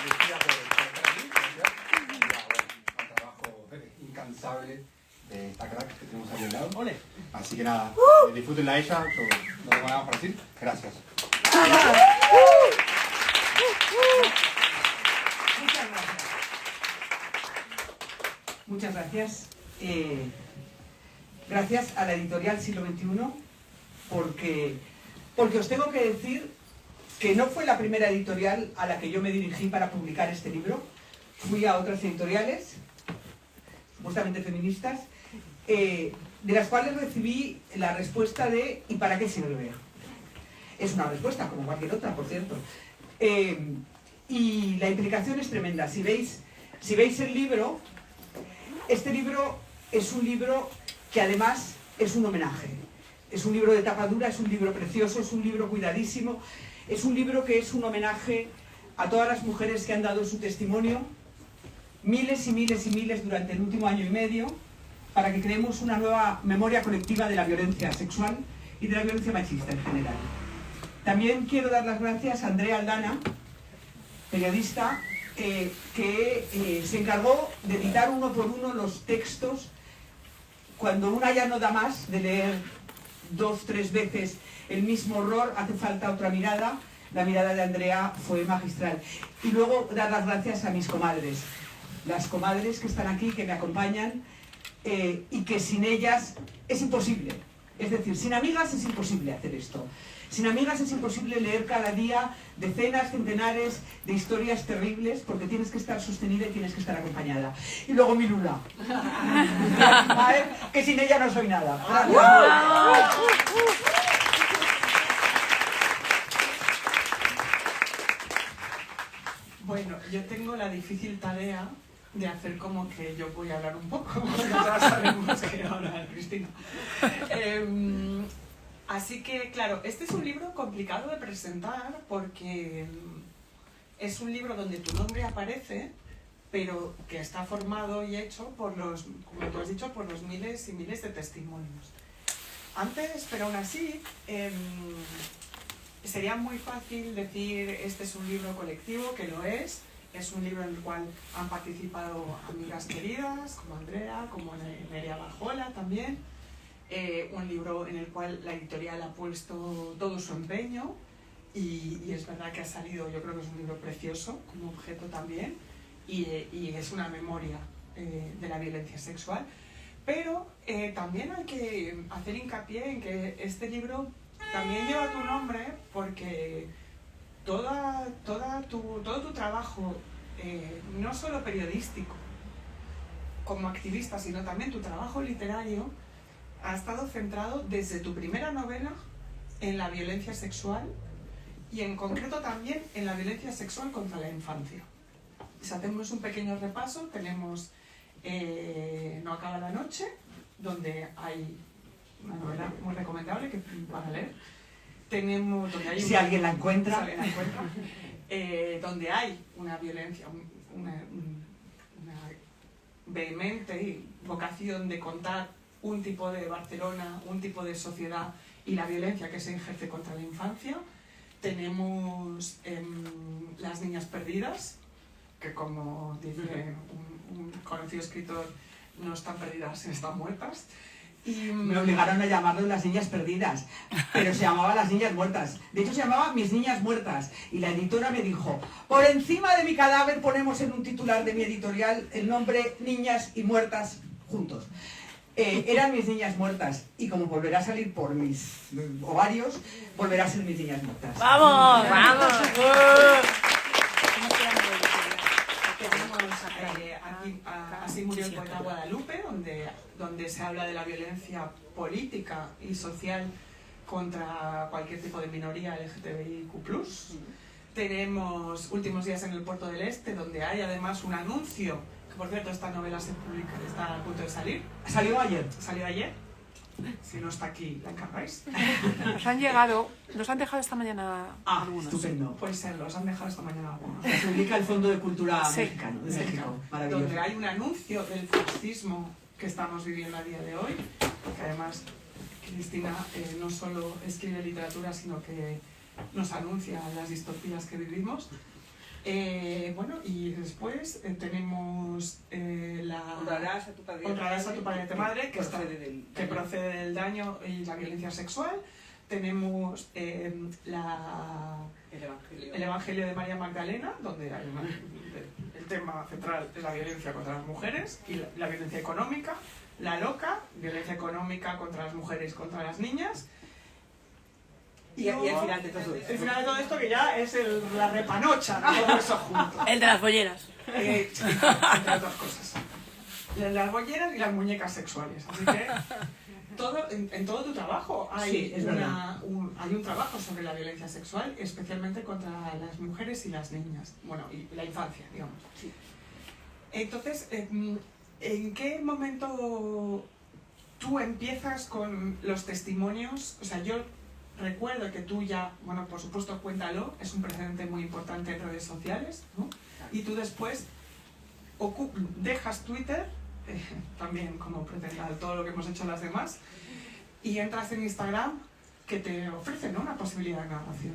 Cristina, por estar aquí. Gracias. Y al trabajo incansable de esta crack que tenemos aquí al lado. ¡Ole! Así que nada, disfrútenla a ella. Yo no tengo nada más para decir. Gracias. Muchas gracias. Muchas gracias. Gracias a la editorial Siglo XXI porque os tengo que decir que no fue la primera editorial a la que yo me dirigí para publicar este libro. Fui a otras editoriales, supuestamente feministas, de las cuales recibí la respuesta de ¿y para qué sirve? Es una respuesta, como cualquier otra, por cierto. Y la implicación es tremenda. Si veis el libro, este libro es un libro que además es un homenaje. Es un libro de tapa dura, es un libro precioso, es un libro cuidadísimo, es un libro que es un homenaje a todas las mujeres que han dado su testimonio, miles y miles y miles durante el último año y medio, para que creemos una nueva memoria colectiva de la violencia sexual y de la violencia machista en general. También quiero dar las gracias a Andrea Aldana, periodista, que se encargó de editar uno por uno los textos. Cuando una ya no da más de leer 2 o 3 veces el mismo horror, hace falta otra mirada. La mirada de Andrea fue magistral. Y luego dar las gracias a mis comadres, las comadres que están aquí, que me acompañan, y que sin ellas es imposible. Es decir, sin amigas es imposible hacer esto. Sin amigas es imposible leer cada día decenas, centenares de historias terribles, porque tienes que estar sostenida y tienes que estar acompañada. Y luego mi Lula, que sin ella no soy nada. Bueno, yo tengo la difícil tarea de hacer como que yo voy a hablar un poco, porque ya sabemos que ahora Cristina. Así que, claro, este es un libro complicado de presentar porque es un libro donde tu nombre aparece, pero que está formado y hecho por los, como tú has dicho, por los miles y miles de testimonios. Antes, pero aún así, sería muy fácil decir este es un libro colectivo, que lo es un libro en el cual han participado amigas queridas, como Andrea, como Nerea Barjola también. Un libro en el cual la editorial ha puesto todo su empeño y es verdad que ha salido, yo creo que es un libro precioso como objeto también y es una memoria de la violencia sexual, pero también hay que hacer hincapié en que este libro también lleva tu nombre porque todo tu trabajo, no solo periodístico como activista, sino también tu trabajo literario, ha estado centrado desde tu primera novela en la violencia sexual y en concreto también en la violencia sexual contra la infancia. Si hacemos un pequeño repaso, tenemos No acaba la noche, donde hay una novela muy recomendable que para leer. Tenemos donde hay si alguien la encuentra, donde hay una violencia, una vehemente vocación de contar un tipo de Barcelona, un tipo de sociedad y la violencia que se ejerce contra la infancia. Tenemos Las niñas perdidas, que como dice un conocido escritor, no están perdidas, están muertas. Y me obligaron a llamarlo Las niñas perdidas, pero se llamaba Las niñas muertas. De hecho se llamaba Mis niñas muertas. Y la editora me dijo, por encima de mi cadáver ponemos en un titular de mi editorial el nombre Niñas y Muertas juntos. Eran Mis niñas muertas y como volverá a salir por mis ovarios, volverá a ser Mis niñas muertas. ¡Vamos! ¡Vamos! Aquí, así murió el poeta Guadalupe, donde se habla de la violencia política y social contra cualquier tipo de minoría LGTBIQ+. Tenemos Últimos días en el Puerto del Este, donde hay además un anuncio. Por cierto, esta novela se publica, está a punto de salir. ¿Salió ayer? Salió ayer. Si no está aquí, la encargáis. Nos han dejado esta mañana algunos. Estupendo. Pues los han dejado esta mañana algunos. Se publica el Fondo de Cultura Mexicano, de México. Maravilloso. Donde hay un anuncio del fascismo que estamos viviendo a día de hoy, que además Cristina no solo escribe literatura, sino que nos anuncia las distopías que vivimos. Bueno, y después tenemos Honrarás a tu padre y tu madre, que procede del daño y la violencia sexual. Tenemos el Evangelio de María Magdalena, donde hay el tema central es la violencia contra las mujeres y la violencia económica. La loca, violencia económica contra las mujeres, contra las niñas. Y al final de todo esto. El final de todo esto, que ya es la repanocha, todo eso junto. El de las bolleras. Entre otras cosas. Las bolleras y las muñecas sexuales. Así que en todo tu trabajo hay, hay un trabajo sobre la violencia sexual, especialmente contra las mujeres y las niñas. Bueno, y la infancia, digamos. Sí. Entonces, ¿en qué momento tú empiezas con los testimonios? O sea, yo recuerdo que tú ya, bueno, por supuesto, Cuéntalo, es un precedente muy importante en redes sociales, ¿no? Y tú después dejas Twitter, también como pretenda todo lo que hemos hecho las demás, y entras en Instagram, que te ofrece, ¿no?, una posibilidad de narración.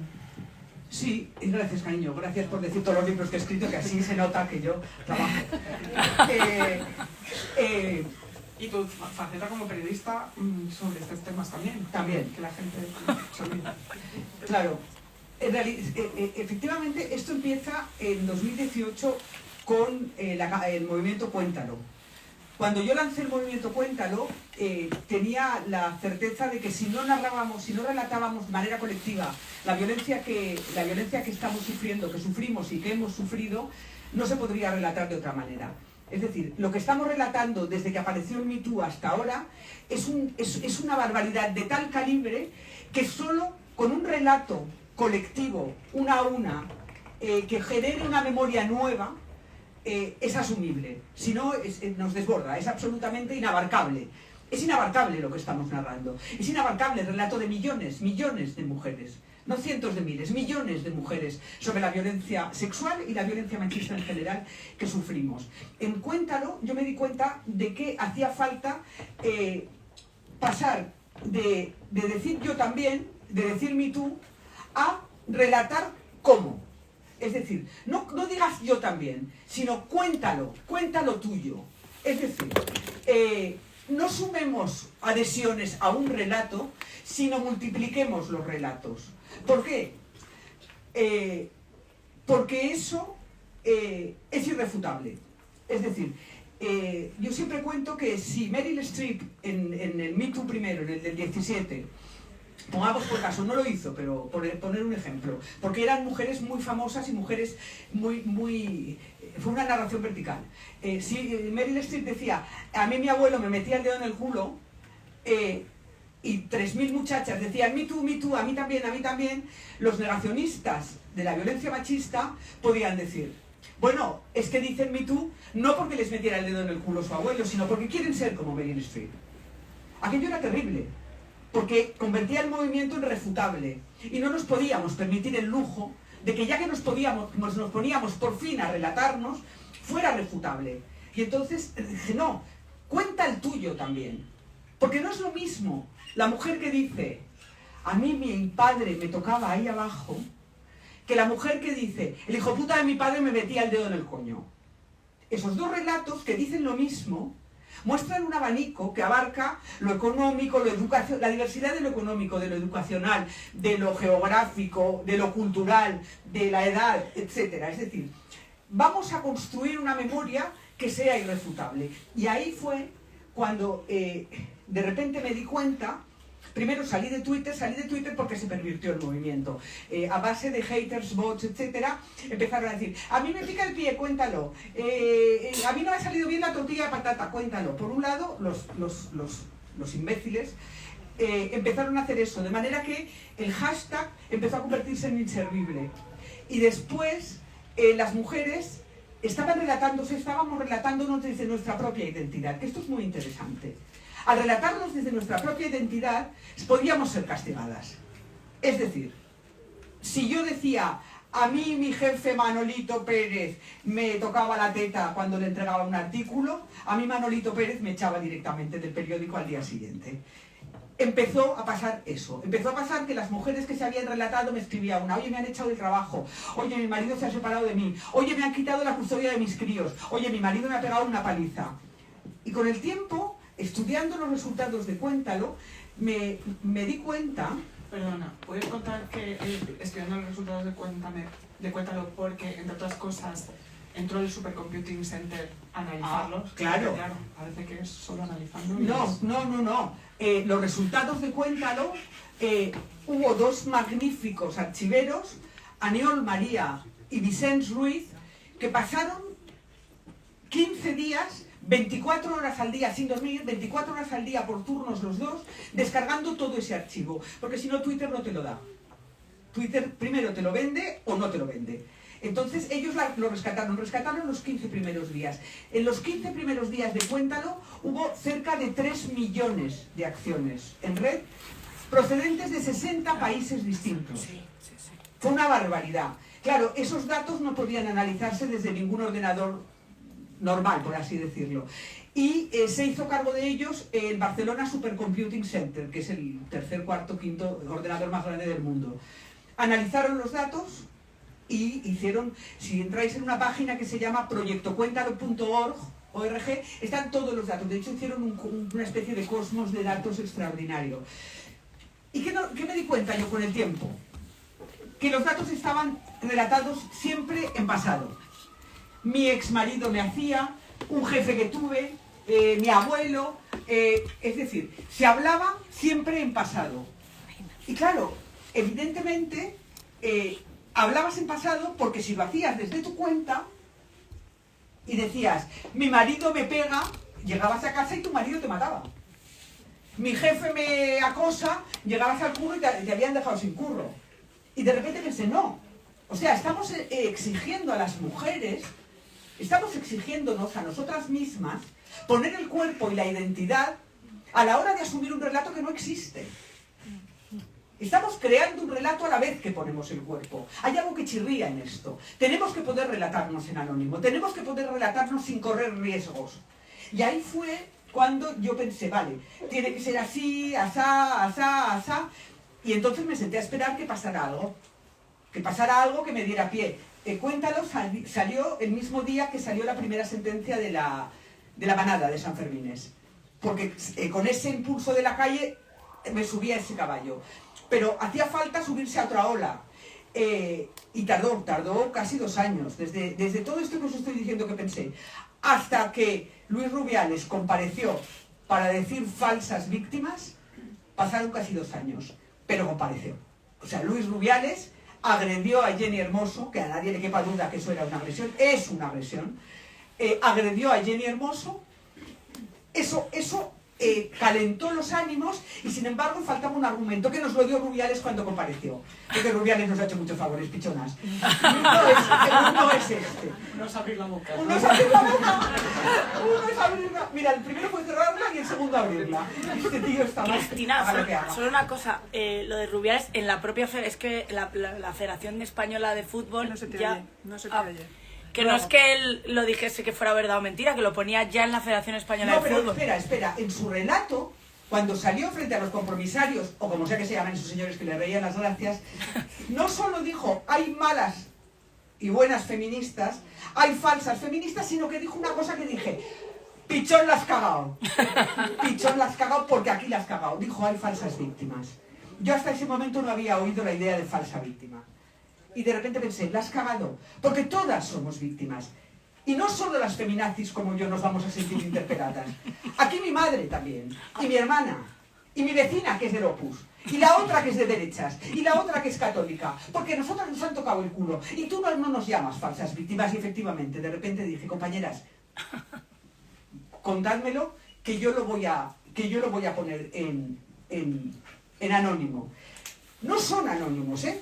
Sí, y gracias, cariño. Gracias por decir todos los libros que he escrito, que así se nota que yo trabajo. Y tu faceta como periodista sobre estos temas también. También. Que la gente se olvida. Claro. Efectivamente, esto empieza en 2018 con el movimiento Cuéntalo. Cuando yo lancé el movimiento Cuéntalo, tenía la certeza de que si no narrábamos, si no relatábamos de manera colectiva la violencia que estamos sufriendo, que sufrimos y que hemos sufrido, no se podría relatar de otra manera. Es decir, lo que estamos relatando desde que apareció el Me Too hasta ahora es una barbaridad de tal calibre que solo con un relato colectivo, una a una, que genere una memoria nueva, es asumible. Si no, nos desborda, es absolutamente inabarcable. Es inabarcable lo que estamos narrando. Es inabarcable el relato de millones de mujeres. No cientos de miles, millones de mujeres sobre la violencia sexual y la violencia machista en general que sufrimos. En Cuéntalo yo me di cuenta de que hacía falta pasar de decir yo también, de decir Me Too, a relatar cómo. Es decir, no digas yo también, sino cuéntalo tuyo. Es decir, no sumemos adhesiones a un relato, sino multipliquemos los relatos. ¿Por qué? Porque eso es irrefutable. Es decir, yo siempre cuento que si Meryl Streep en el Me Too primero, en el del 17, pongamos por caso, no lo hizo, pero por poner un ejemplo, porque eran mujeres muy famosas y mujeres fue una narración vertical. Si Meryl Streep decía, a mí mi abuelo me metía el dedo en el culo, y 3.000 muchachas decían Me Too, a mí también, los negacionistas de la violencia machista podían decir, bueno, es que dicen Me Too no porque les metiera el dedo en el culo su abuelo, sino porque quieren ser como Meryl Streep. Aquello era terrible, porque convertía el movimiento en refutable, y no nos podíamos permitir el lujo de que ya que nos poníamos por fin a relatarnos, fuera refutable. Y entonces dije, no, cuenta el tuyo también, porque no es lo mismo la mujer que dice, a mí mi padre me tocaba ahí abajo, que la mujer que dice, el hijo puta de mi padre me metía el dedo en el coño. Esos dos relatos que dicen lo mismo muestran un abanico que abarca lo económico, lo educacional, la diversidad de lo económico, de lo educacional, de lo geográfico, de lo cultural, de la edad, etc. Es decir, vamos a construir una memoria que sea irrefutable. Y ahí fue cuando de repente me di cuenta. Primero salí de Twitter porque se pervirtió el movimiento. A base de haters, bots, etcétera, empezaron a decir, a mí me pica el pie, cuéntalo. A mí no me ha salido bien la tortilla de patata, cuéntalo. Por un lado, los imbéciles empezaron a hacer eso, de manera que el hashtag empezó a convertirse en inservible. Y después, las mujeres estábamos relatándonos desde nuestra propia identidad, que esto es muy interesante. Al relatarnos desde nuestra propia identidad, podíamos ser castigadas. Es decir, si yo decía, a mí mi jefe Manolito Pérez me tocaba la teta cuando le entregaba un artículo, a mí Manolito Pérez me echaba directamente del periódico al día siguiente. empezó a pasar eso. Empezó a pasar que las mujeres que se habían relatado me escribía una: oye, me han echado del trabajo, oye, mi marido se ha separado de mí, oye, me han quitado la custodia de mis críos, oye, mi marido me ha pegado una paliza. Y con el tiempo, estudiando los resultados de Cuéntalo, me di cuenta... Perdona, ¿puedes contar que estudiando los resultados de Cuéntalo porque, entre otras cosas, entró el Supercomputing Center a analizarlos? Claro. Claro, parece que es solo analizando. No. Los resultados de Cuéntalo, hubo dos magníficos archiveros, Aniol María y Vicens Ruiz, que pasaron 15 días, 24 horas al día sin dormir, 24 horas al día por turnos los dos, descargando todo ese archivo. Porque si no, Twitter no te lo da. Twitter primero te lo vende o no te lo vende. Entonces ellos lo rescataron los 15 primeros días. En los 15 primeros días de Cuéntalo hubo cerca de 3 millones de acciones en red procedentes de 60 países distintos. Fue una barbaridad. Claro, esos datos no podían analizarse desde ningún ordenador normal, por así decirlo. Y se hizo cargo de ellos el Barcelona Supercomputing Center, que es el tercer, cuarto, quinto ordenador más grande del mundo. Analizaron los datos y hicieron, si entráis en una página que se llama proyectocuéntalo.org, están todos los datos. De hecho, hicieron una especie de cosmos de datos extraordinario. ¿Y qué me di cuenta yo con el tiempo? Que los datos estaban relatados siempre en pasado. Mi exmarido me hacía, un jefe que tuve, mi abuelo, es decir, se hablaba siempre en pasado. Y claro, evidentemente, hablabas en pasado porque si lo hacías desde tu cuenta y decías, mi marido me pega, llegabas a casa y tu marido te mataba. Mi jefe me acosa, llegabas al curro y te habían dejado sin curro. Y de repente pensé, no. O sea, estamos exigiendo a las mujeres, estamos exigiéndonos a nosotras mismas poner el cuerpo y la identidad a la hora de asumir un relato que no existe. Estamos creando un relato a la vez que ponemos el cuerpo. Hay algo que chirría en esto. Tenemos que poder relatarnos en anónimo, tenemos que poder relatarnos sin correr riesgos. Y ahí fue cuando yo pensé, vale, tiene que ser así, asá, asá, asá. Y entonces me senté a esperar que pasara algo que me diera pie. Cuéntalo salió el mismo día que salió la primera sentencia de la manada de San Fermines. Porque con ese impulso de la calle me subí a ese caballo. Pero hacía falta subirse a otra ola. Y tardó casi 2 años. Desde todo esto que os estoy diciendo que pensé, hasta que Luis Rubiales compareció para decir falsas víctimas, pasaron casi 2 años. Pero compareció. O sea, Luis Rubiales agredió a Jenny Hermoso, que a nadie le quepa duda que eso era una agresión, es una agresión, agredió a Jenny Hermoso, eso calentó los ánimos y sin embargo faltaba un argumento que nos lo dio Rubiales cuando compareció. Porque Rubiales nos ha hecho muchos favores, pichonas. No es este. No es abrir la boca. Uno es abrir la boca. Uno es abrirla. Mira, el primero fue cerrarla y el segundo abrirla. Este tío está mal. Cristina, solo una cosa. Lo de Rubiales en la propia es que la Federación Española de Fútbol No se te ya oye, no se te oye. Que no es que él lo dijese que fuera verdad o mentira, que lo ponía ya en la Federación Española de Fútbol. No, pero espera. En su relato, cuando salió frente a los compromisarios, o como sea que se llaman esos señores que le reían las gracias, no solo dijo, hay malas y buenas feministas, hay falsas feministas, sino que dijo una cosa que dije, pichón la has cagado. Pichón la has cagado porque aquí la has cagado. Dijo, hay falsas víctimas. Yo hasta ese momento no había oído la idea de falsa víctima. Y de repente pensé, la has cagado, porque todas somos víctimas. Y no solo las feminazis como yo nos vamos a sentir interpeladas. Aquí mi madre también, y mi hermana, y mi vecina que es del Opus, y la otra que es de derechas, y la otra que es católica, porque nosotros nos han tocado el culo. Y tú no nos llamas falsas víctimas. Y efectivamente, de repente dije, compañeras, contádmelo, que yo lo voy a poner en anónimo. No son anónimos, ¿eh?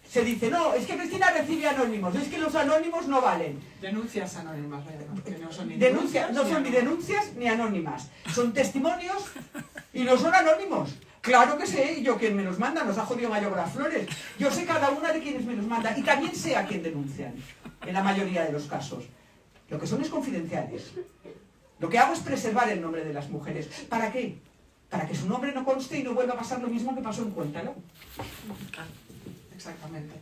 Se dice, no, es que Cristina recibe anónimos, es que los anónimos no valen. Denuncias anónimas, que no son ni no son ni denuncias ni anónimas. Son testimonios y no son anónimos. Claro que sé yo quién me los manda, nos ha jodido Mayo Bras Flores. Yo sé cada una de quienes me los manda y también sé a quién denuncian, en la mayoría de los casos. Lo que son es confidenciales. Lo que hago es preservar el nombre de las mujeres. ¿Para qué? para que su nombre no conste y no vuelva a pasar lo mismo que pasó en Cuéntalo. Exactamente.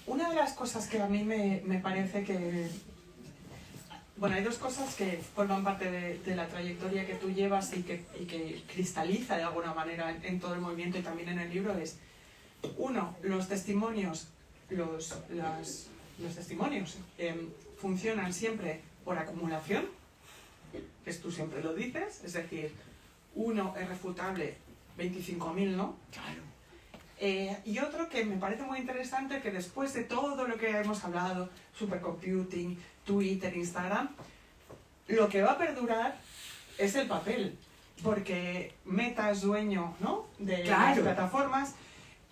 Una de las cosas que a mí me parece que... Bueno, hay dos cosas que forman parte de la trayectoria que tú llevas y que cristaliza de alguna manera en todo el movimiento y también en el libro es, uno, los testimonios. Los testimonios funcionan siempre por acumulación, que tú siempre lo dices, es decir, uno es refutable, 25.000 no. Claro. Y otro que me parece muy interesante, que después de todo lo que hemos hablado, supercomputing, Twitter, Instagram, lo que va a perdurar es el papel, porque Meta es dueño, ¿no?, de las plataformas.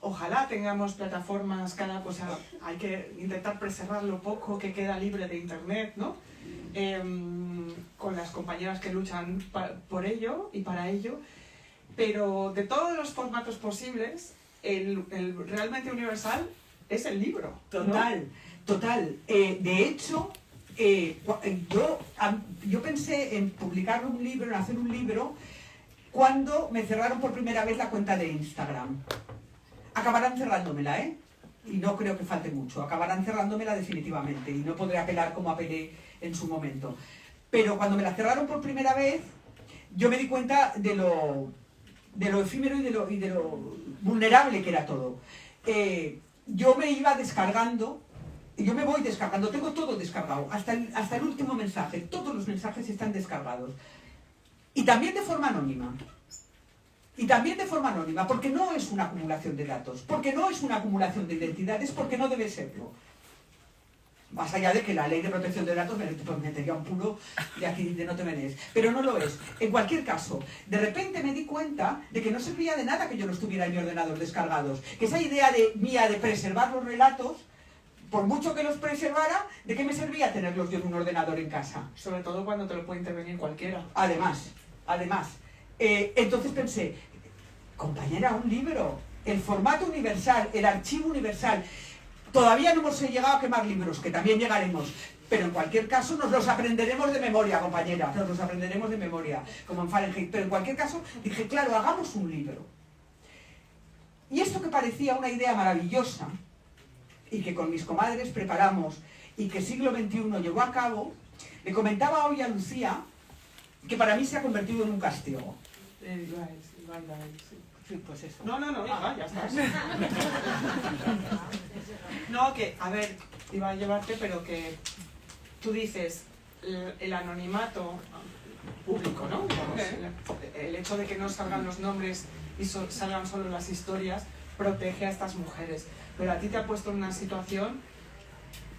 Ojalá tengamos plataformas, hay que intentar preservar lo poco que queda libre de internet, ¿no? Con las compañeras que luchan por ello y para ello, pero de todos los formatos posibles, el realmente universal es el libro, ¿no? Total. De hecho, yo pensé en publicar un libro, en hacer un libro, cuando me cerraron por primera vez la cuenta de Instagram. Acabarán cerrándomela, ¿eh? Y no creo que falte mucho. Acabarán cerrándomela definitivamente y no podré apelar como apelé en su momento. Pero cuando me la cerraron por primera vez, yo me di cuenta de lo efímero y de lo vulnerable que era todo. Yo me iba descargando, y yo me voy descargando, tengo todo descargado, hasta el último mensaje. Todos los mensajes están descargados. Y también de forma anónima. Porque no es una acumulación de datos, porque no es una acumulación de identidades, porque no debe serlo. Más allá de que la ley de protección de datos me metería un puro de aquí, de no te menes. Pero no lo es. En cualquier caso, de repente me di cuenta de que no servía de nada que yo los tuviera en mi ordenador descargados. Que esa idea mía de preservar los relatos, por mucho que los preservara, ¿de qué me servía tenerlos yo en un ordenador en casa? Sobre todo cuando te lo puede intervenir cualquiera. Además. Entonces pensé, compañera, un libro, el formato universal, el archivo universal. Todavía no hemos llegado a quemar libros, que también llegaremos, pero en cualquier caso nos los aprenderemos de memoria, compañera, nos los aprenderemos de memoria, como en Fahrenheit. Pero en cualquier caso dije, claro, hagamos un libro. Y esto que parecía una idea maravillosa, y que con mis comadres preparamos, y que Siglo XXI llevó a cabo, le comentaba hoy a Lucía, que para mí se ha convertido en un castigo. Sí, pues eso. No, ya estás. No, que, a ver, iba a llevarte, pero que tú dices, el anonimato público, ¿no? Digamos, el hecho de que no salgan los nombres y salgan solo las historias, protege a estas mujeres. Pero a ti te ha puesto en una situación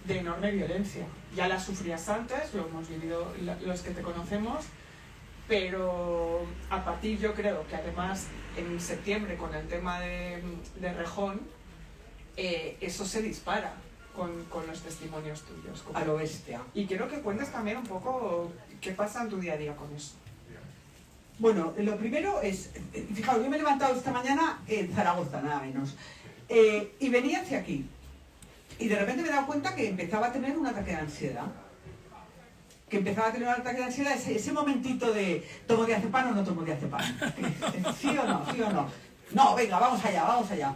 de enorme violencia. Ya la sufrías antes, lo hemos vivido los que te conocemos, pero a partir, yo creo que además en septiembre con el tema de Rejón, eso se dispara con los testimonios tuyos. A lo bestia. Y quiero que cuentes también un poco qué pasa en tu día a día con eso. Bueno, lo primero es, fijaos, yo me he levantado esta mañana en Zaragoza, nada menos, y venía hacia aquí, y de repente me he dado cuenta que empezaba a tener un ataque de ansiedad. Ese momentito de ¿tomo diazepam o no tomo diazepam? ¿Sí o no? No, venga, vamos allá.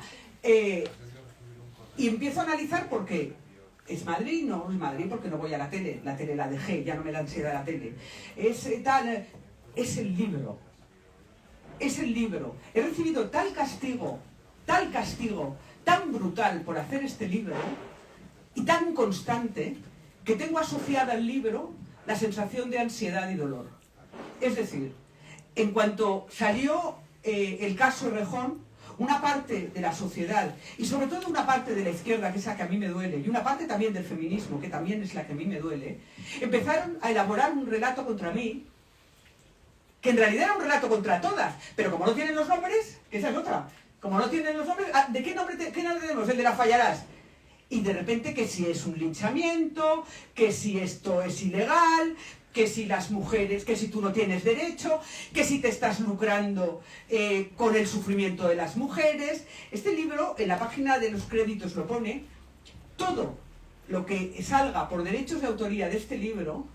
Y empiezo a analizar por qué. ¿Es Madrid? No, es Madrid porque no voy a la tele la dejé, ya no me da ansiedad la tele. Es el libro. He recibido tal castigo, tan brutal por hacer este libro, y tan constante, que tengo asociada al libro la sensación de ansiedad y dolor. Es decir, en cuanto salió el caso Rejón, una parte de la sociedad, y sobre todo una parte de la izquierda, que es la que a mí me duele, y una parte también del feminismo, que también es la que a mí me duele, empezaron a elaborar un relato contra mí, que en realidad era un relato contra todas, pero como no tienen los nombres, que esa es otra, como no tienen los nombres, ¿de qué nombre tenemos? El de las Fallarás. Y de repente que si es un linchamiento, que si esto es ilegal, que si las mujeres, que si tú no tienes derecho, que si te estás lucrando con el sufrimiento de las mujeres. Este libro, en la página de los créditos lo pone, todo lo que salga por derechos de autoría de este libro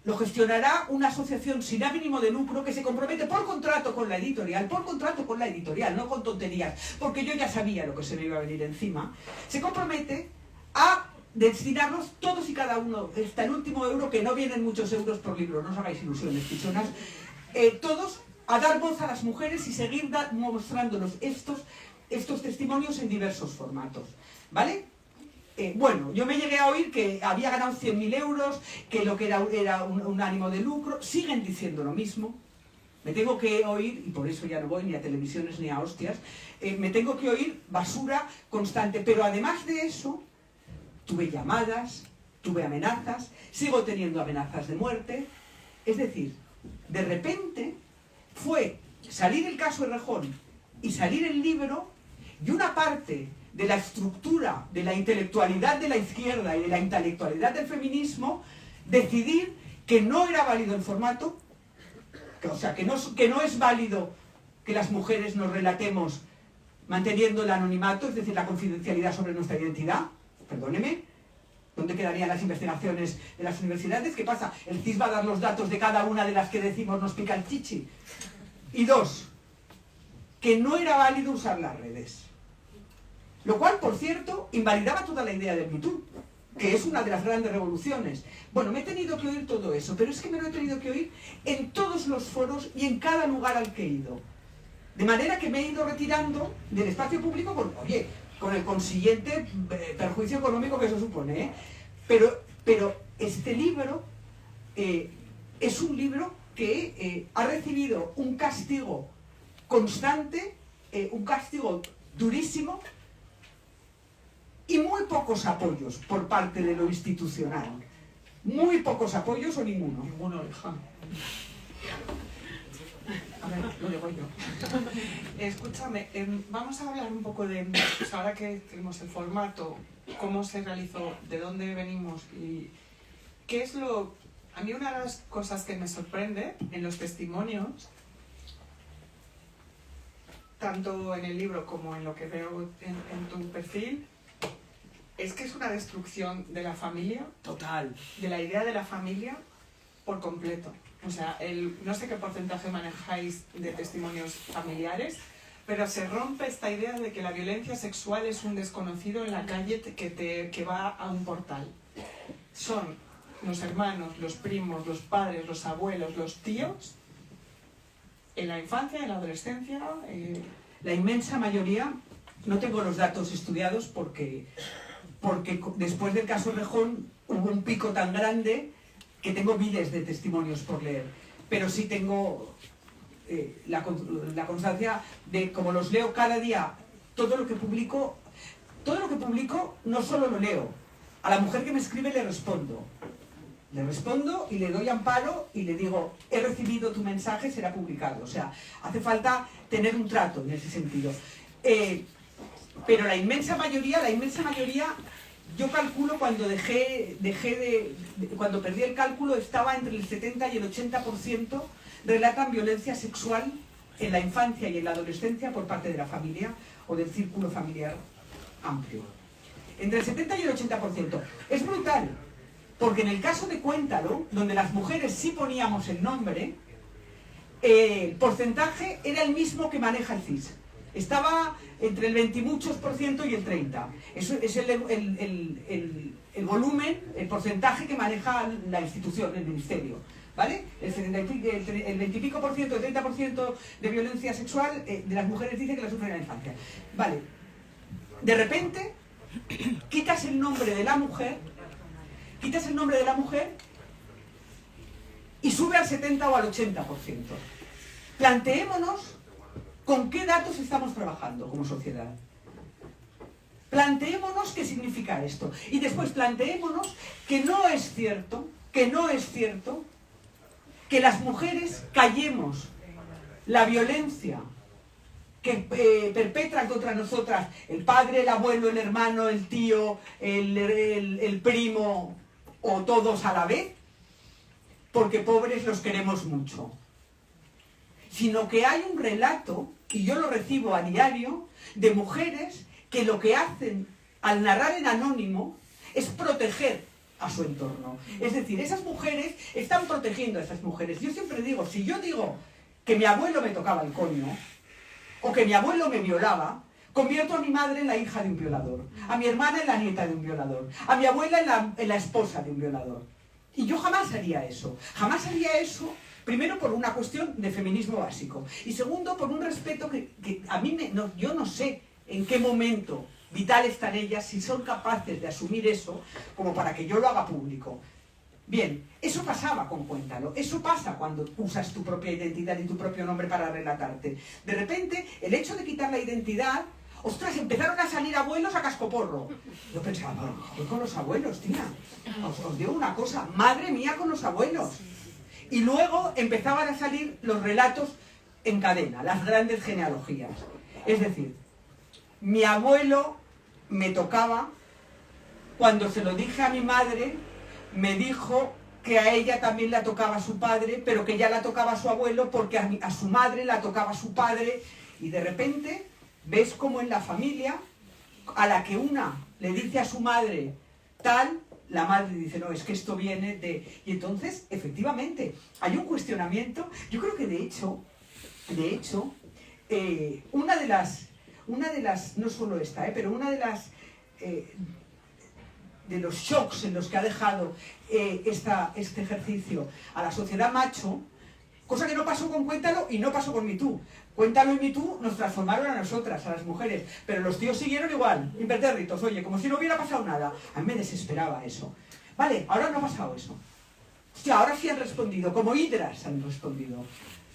lo gestionará una asociación sin ánimo de lucro que se compromete por contrato con la editorial, no con tonterías, porque yo ya sabía lo que se me iba a venir encima, se compromete a destinarnos todos y cada uno, hasta el último euro, que no vienen muchos euros por libro, no os hagáis ilusiones, pichonas, todos a dar voz a las mujeres y seguir mostrándonos estos testimonios en diversos formatos, ¿vale? Bueno, yo me llegué a oír que había ganado 100.000 euros, que lo que era un ánimo de lucro, siguen diciendo lo mismo. Me tengo que oír, y por eso ya no voy ni a televisiones ni a hostias, me tengo que oír basura constante, pero además de eso, tuve llamadas, tuve amenazas, sigo teniendo amenazas de muerte. Es decir, de repente fue salir el caso Errejón y salir el libro, y una parte de la estructura, de la intelectualidad de la izquierda y de la intelectualidad del feminismo, decidir que no era válido el formato, o sea, que no es válido que las mujeres nos relatemos manteniendo el anonimato, es decir, la confidencialidad sobre nuestra identidad. Perdóneme, ¿dónde quedarían las investigaciones de las universidades? ¿Qué pasa? ¿El CIS va a dar los datos de cada una de las que decimos nos pica el chichi? Y dos, que no era válido usar las redes. Lo cual, por cierto, invalidaba toda la idea del Me Too, que es una de las grandes revoluciones. Bueno, me he tenido que oír todo eso, pero es que me lo he tenido que oír en todos los foros y en cada lugar al que he ido. De manera que me he ido retirando del espacio público con el consiguiente perjuicio económico que eso supone, ¿eh? Pero este libro es un libro que ha recibido un castigo constante, un castigo durísimo, y muy pocos apoyos por parte de lo institucional. Muy pocos apoyos o ninguno. Ninguno, hija. A ver, lo digo yo. Escúchame, vamos a hablar un poco de, pues ahora que tenemos el formato, cómo se realizó, de dónde venimos y qué es lo... A mí una de las cosas que me sorprende en los testimonios, tanto en el libro como en lo que veo en tu perfil, es que es una destrucción de la familia. Total. De la idea de la familia por completo. O sea, no sé qué porcentaje manejáis de testimonios familiares, pero se rompe esta idea de que la violencia sexual es un desconocido en la calle que va a un portal. Son los hermanos, los primos, los padres, los abuelos, los tíos, en la infancia, en la adolescencia. La inmensa mayoría, no tengo los datos estudiados porque después del caso Errejón hubo un pico tan grande que tengo miles de testimonios por leer, pero sí tengo la constancia de, como los leo cada día, todo lo que publico no solo lo leo, a la mujer que me escribe le respondo y le doy amparo y le digo, he recibido tu mensaje, será publicado. O sea, hace falta tener un trato en ese sentido. Pero la inmensa mayoría, yo calculo cuando cuando perdí el cálculo, estaba entre el 70 y el 80% relatan violencia sexual en la infancia y en la adolescencia por parte de la familia o del círculo familiar amplio. Entre el 70 y el 80%. Es brutal, porque en el caso de Cuéntalo, donde las mujeres sí poníamos el nombre, el porcentaje era el mismo que maneja el CIS. Estaba entre el 20 y muchos % y el 30. Eso es el volumen, el porcentaje que maneja la institución, el ministerio. ¿Vale? El 20 y pico %, el 30% de violencia sexual de las mujeres dice que la sufren en la infancia. Vale. De repente, quitas el nombre de la mujer y sube al 70 o al 80%. Planteémonos con qué datos estamos trabajando como sociedad. Planteémonos qué significa esto. Y después planteémonos que no es cierto que las mujeres callemos la violencia que perpetran contra nosotras el padre, el abuelo, el hermano, el tío, el primo o todos a la vez, porque pobres los queremos mucho. Sino que hay un relato, y yo lo recibo a diario, de mujeres que lo que hacen al narrar en anónimo es proteger a su entorno. Es decir, esas mujeres están protegiendo a esas mujeres. Yo siempre digo, si yo digo que mi abuelo me tocaba el coño, o que mi abuelo me violaba, convierto a mi madre en la hija de un violador, a mi hermana en la nieta de un violador, a mi abuela en la esposa de un violador. Y yo jamás haría eso. Jamás haría eso, primero por una cuestión de feminismo básico, y segundo por un respeto que a mí yo no sé en qué momento vital están ellas, si son capaces de asumir eso como para que yo lo haga público. Bien, eso pasaba con Cuéntalo, eso pasa cuando usas tu propia identidad y tu propio nombre para relatarte. De repente, el hecho de quitar la identidad, ostras, empezaron a salir abuelos a cascoporro. Yo pensaba, ¿qué con los abuelos, tía? Os digo una cosa, madre mía con los abuelos. Y luego empezaban a salir los relatos en cadena, las grandes genealogías. Es decir, mi abuelo me tocaba, cuando se lo dije a mi madre, me dijo que a ella también la tocaba su padre, pero que ya la tocaba su abuelo porque a su madre la tocaba su padre. Y de repente ves como en la familia, a la que una le dice a su madre tal, la madre dice, no, es que esto viene de... Y entonces, efectivamente, hay un cuestionamiento. Yo creo que de hecho, una de las, no solo esta, pero una de las... de los shocks en los que ha dejado este ejercicio a la sociedad macho, cosa que no pasó con Cuéntalo y no pasó con Me Too. Cuéntalo y Me Too nos transformaron a nosotras, a las mujeres, pero los tíos siguieron igual, impertérritos, oye, como si no hubiera pasado nada. A mí me desesperaba eso. Vale, ahora no ha pasado eso. Hostia, ahora sí han respondido, como hidras han respondido.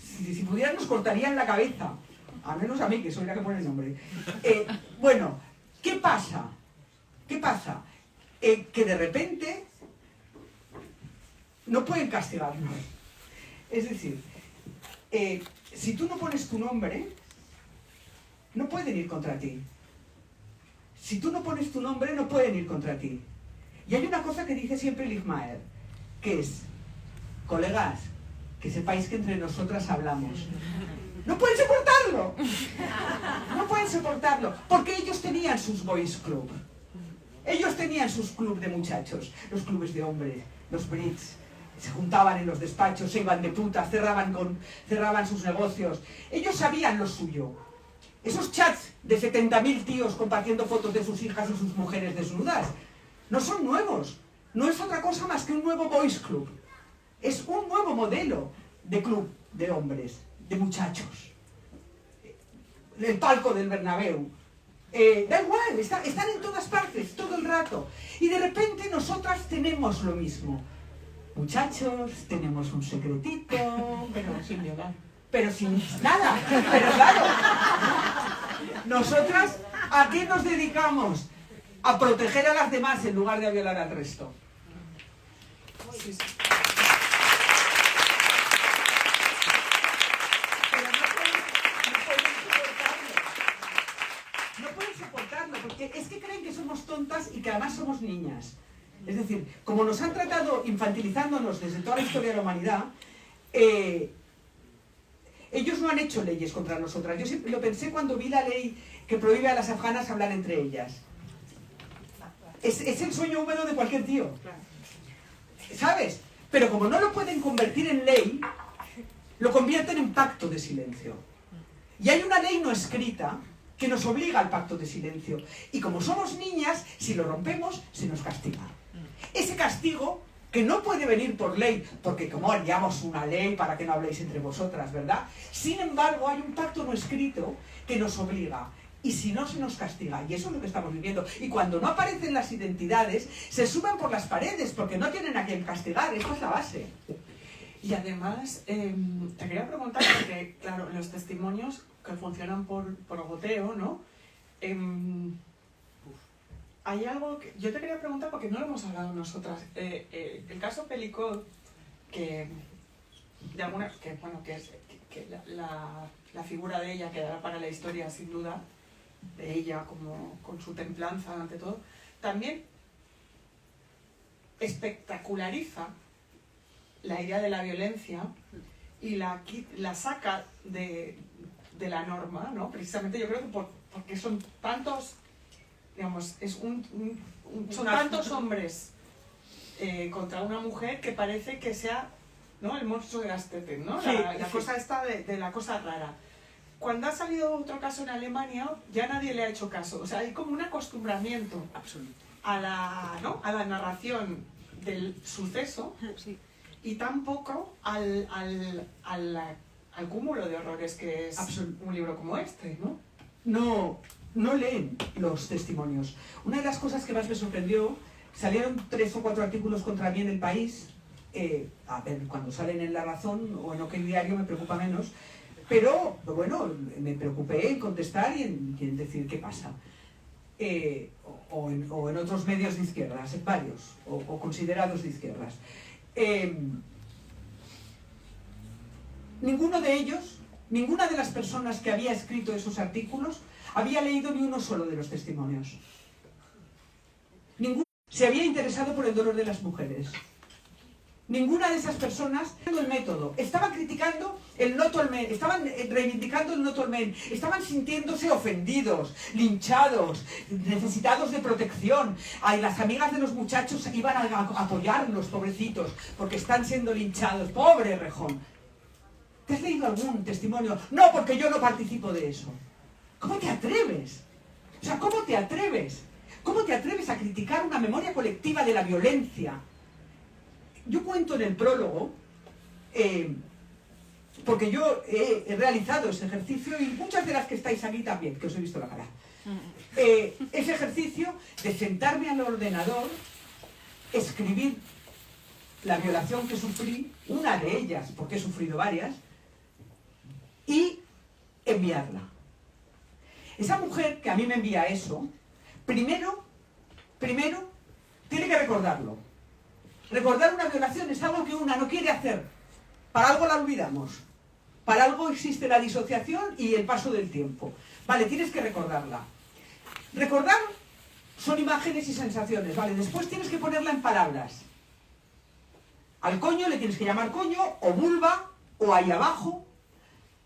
Si pudieran nos cortarían la cabeza, al menos a mí, que soy la que pone el nombre. Bueno, ¿qué pasa? ¿Qué pasa? Que de repente no pueden castigarnos. Es decir, si tú no pones tu nombre, no pueden ir contra ti. Si tú no pones tu nombre, no pueden ir contra ti. Y hay una cosa que dice siempre Ligmaer, que es, colegas, que sepáis que entre nosotras hablamos. No pueden soportarlo. No pueden soportarlo, porque ellos tenían sus boys club. Ellos tenían sus clubes de muchachos, los clubes de hombres, los Brits. Se juntaban en los despachos, se iban de putas, cerraban sus negocios. Ellos sabían lo suyo. Esos chats de 70.000 tíos compartiendo fotos de sus hijas y sus mujeres desnudas no son nuevos. No es otra cosa más que un nuevo boys club. Es un nuevo modelo de club de hombres, de muchachos. El palco del Bernabéu. Da igual, están en todas partes, todo el rato. Y de repente nosotras tenemos lo mismo. Muchachos, tenemos un secretito. Pero sin violar. Pero sin nada. Pero claro, nosotras, ¿a qué nos dedicamos? A proteger a las demás en lugar de a violar al resto. Sí, sí. Pero no pueden soportarlo, porque es que creen que somos tontas y que además somos niñas. Es decir, como nos han tratado infantilizándonos desde toda la historia de la humanidad, ellos no han hecho leyes contra nosotras. Yo siempre lo pensé cuando vi la ley que prohíbe a las afganas hablar entre ellas. Es el sueño húmedo de cualquier tío. ¿Sabes? Pero como no lo pueden convertir en ley, lo convierten en pacto de silencio. Y hay una ley no escrita que nos obliga al pacto de silencio. Y como somos niñas, si lo rompemos, se nos castiga. Ese castigo, que no puede venir por ley, porque como haríamos una ley para que no habléis entre vosotras, ¿verdad? Sin embargo, hay un pacto no escrito que nos obliga. Y si no, se nos castiga. Y eso es lo que estamos viviendo. Y cuando no aparecen las identidades, se suben por las paredes, porque no tienen a quien castigar. Esta es la base. Y además, te quería preguntar, porque claro, los testimonios que funcionan por goteo, ¿no? Hay algo que yo te quería preguntar porque no lo hemos hablado nosotras. El caso Pelicot, que la figura de ella quedará para la historia sin duda, de ella como con su templanza ante todo, también espectaculariza la idea de la violencia y la saca de la norma, ¿no? Precisamente yo creo que porque son tantos, digamos, son tantos hombres contra una mujer que parece que sea, ¿no?, el monstruo de las tetes, ¿no? Sí, La sí. cosa esta de la cosa rara. Cuando ha salido otro caso en Alemania, ya nadie le ha hecho caso. O sea, hay como un acostumbramiento Absoluto. a la, ¿no?, a la narración del suceso Sí. y tampoco al cúmulo de horrores que es un libro como este, ¿no? No leen los testimonios. Una de las cosas que más me sorprendió, salieron 3 o 4 artículos contra mí en El País, a ver, cuando salen en La Razón o en OK Diario me preocupa menos, pero bueno, me preocupé en contestar y en decir qué pasa. O en otros medios de izquierdas, en varios, o considerados de izquierdas. Ninguno de ellos, ninguna de las personas que había escrito esos artículos había leído ni uno solo de los testimonios. Ninguno se había interesado por el dolor de las mujeres. Ninguna de esas personas, el método, estaban criticando el not all men, estaban reivindicando el not all men, estaban sintiéndose ofendidos, linchados, necesitados de protección. Ay, las amigas de los muchachos iban a apoyarlos, pobrecitos, porque están siendo linchados. ¡Pobre Rejón! ¿Te has leído algún testimonio? No, porque yo no participo de eso. ¿Cómo te atreves? O sea, ¿cómo te atreves? ¿Cómo te atreves a criticar una memoria colectiva de la violencia? Yo cuento en el prólogo, porque yo he realizado ese ejercicio y muchas de las que estáis aquí también, que os he visto la cara. Ese ejercicio de sentarme al ordenador, escribir la violación que sufrí, una de ellas, porque he sufrido varias, y enviarla. Esa mujer que a mí me envía eso, primero, tiene que recordarlo. Recordar una violación es algo que una no quiere hacer. Para algo la olvidamos. Para algo existe la disociación y el paso del tiempo. Vale, tienes que recordarla. Recordar son imágenes y sensaciones, vale. Después tienes que ponerla en palabras. Al coño le tienes que llamar coño, o vulva, o ahí abajo,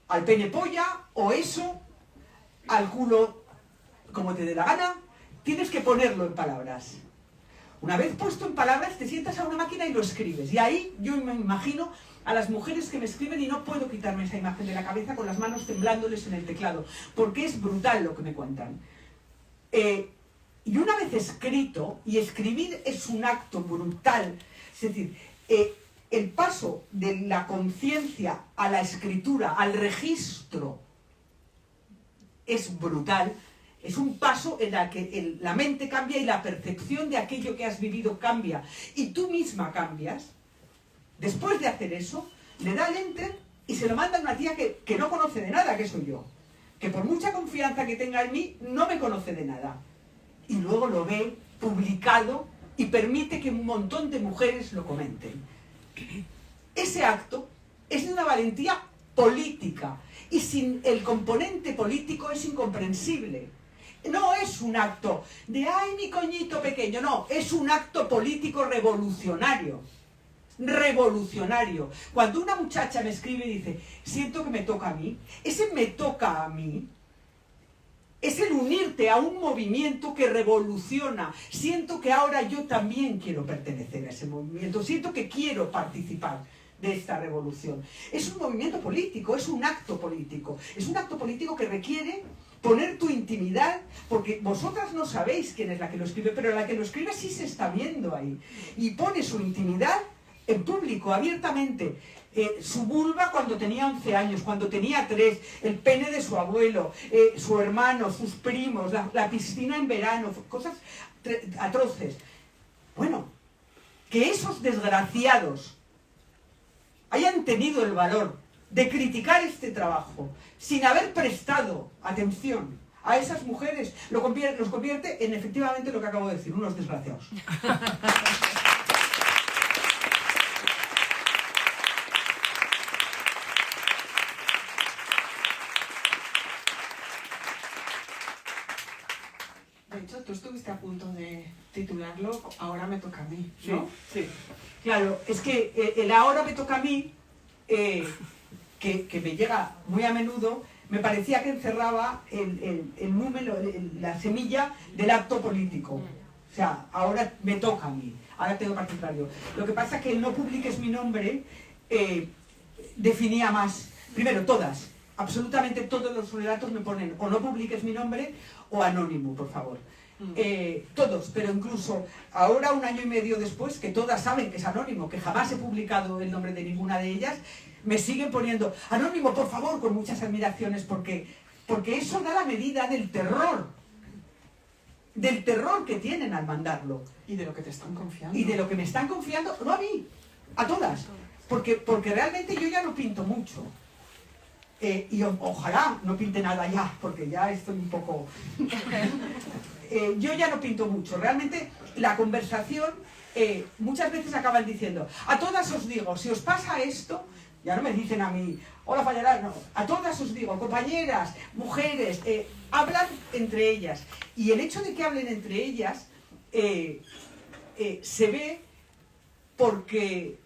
al pene polla, o eso, al culo, como te dé la gana. Tienes que ponerlo en palabras. Una vez puesto en palabras, te sientas a una máquina y lo escribes. Y ahí yo me imagino a las mujeres que me escriben y no puedo quitarme esa imagen de la cabeza con las manos temblándoles en el teclado, porque es brutal lo que me cuentan. Y una vez escrito, y escribir es un acto brutal, es decir, el paso de la conciencia a la escritura, al registro, es brutal. Es un paso en el que la mente cambia y la percepción de aquello que has vivido cambia. Y tú misma cambias. Después de hacer eso, le da el enter y se lo manda a una tía que no conoce de nada, que soy yo. Que por mucha confianza que tenga en mí, no me conoce de nada. Y luego lo ve publicado y permite que un montón de mujeres lo comenten. Ese acto es de una valentía política. Y sin el componente político es incomprensible. No es un acto de ¡ay, mi coñito pequeño! No, es un acto político revolucionario. Revolucionario. Cuando una muchacha me escribe y dice, siento que me toca a mí, ese me toca a mí es el unirte a un movimiento que revoluciona. Siento que ahora yo también quiero pertenecer a ese movimiento, siento que quiero participar de esta revolución. Es un movimiento político, es un acto político. Es un acto político que requiere poner tu intimidad, porque vosotras no sabéis quién es la que lo escribe, pero la que lo escribe sí se está viendo ahí. Y pone su intimidad en público, abiertamente. Su vulva cuando tenía 11 años, cuando tenía 3, el pene de su abuelo, su hermano, sus primos, la piscina en verano, cosas atroces. Bueno, que esos desgraciados hayan tenido el valor de criticar este trabajo sin haber prestado atención a esas mujeres, los convierte en efectivamente lo que acabo de decir, unos desgraciados. De hecho, tú estuviste a punto de titularlo Ahora me toca a mí, ¿no? Sí, sí. Claro, es que el ahora me toca a mí, que me llega muy a menudo, me parecía que encerraba el número, la semilla del acto político. O sea, ahora me toca a mí. ahora tengo que participar yo. Lo que pasa es que el no publiques mi nombre definía más, primero todas, absolutamente todos los relatos me ponen o no publiques mi nombre o anónimo, por favor. Todos, pero incluso ahora, 1 año y medio después, que todas saben que es anónimo, que jamás he publicado el nombre de ninguna de ellas, me siguen poniendo anónimo, por favor, con muchas admiraciones, porque eso da la medida del terror que tienen al mandarlo. Y de lo que te están confiando. Y de lo que me están confiando, no a mí, a todas. Porque realmente yo ya no pinto mucho. Y ojalá no pinte nada ya, porque ya estoy un poco... yo ya no pinto mucho. Realmente la conversación muchas veces acaban diciendo, a todas os digo, si os pasa esto, ya no me dicen a mí, hola Fallarás, no, a todas os digo, compañeras, mujeres, hablan entre ellas. Y el hecho de que hablen entre ellas se ve porque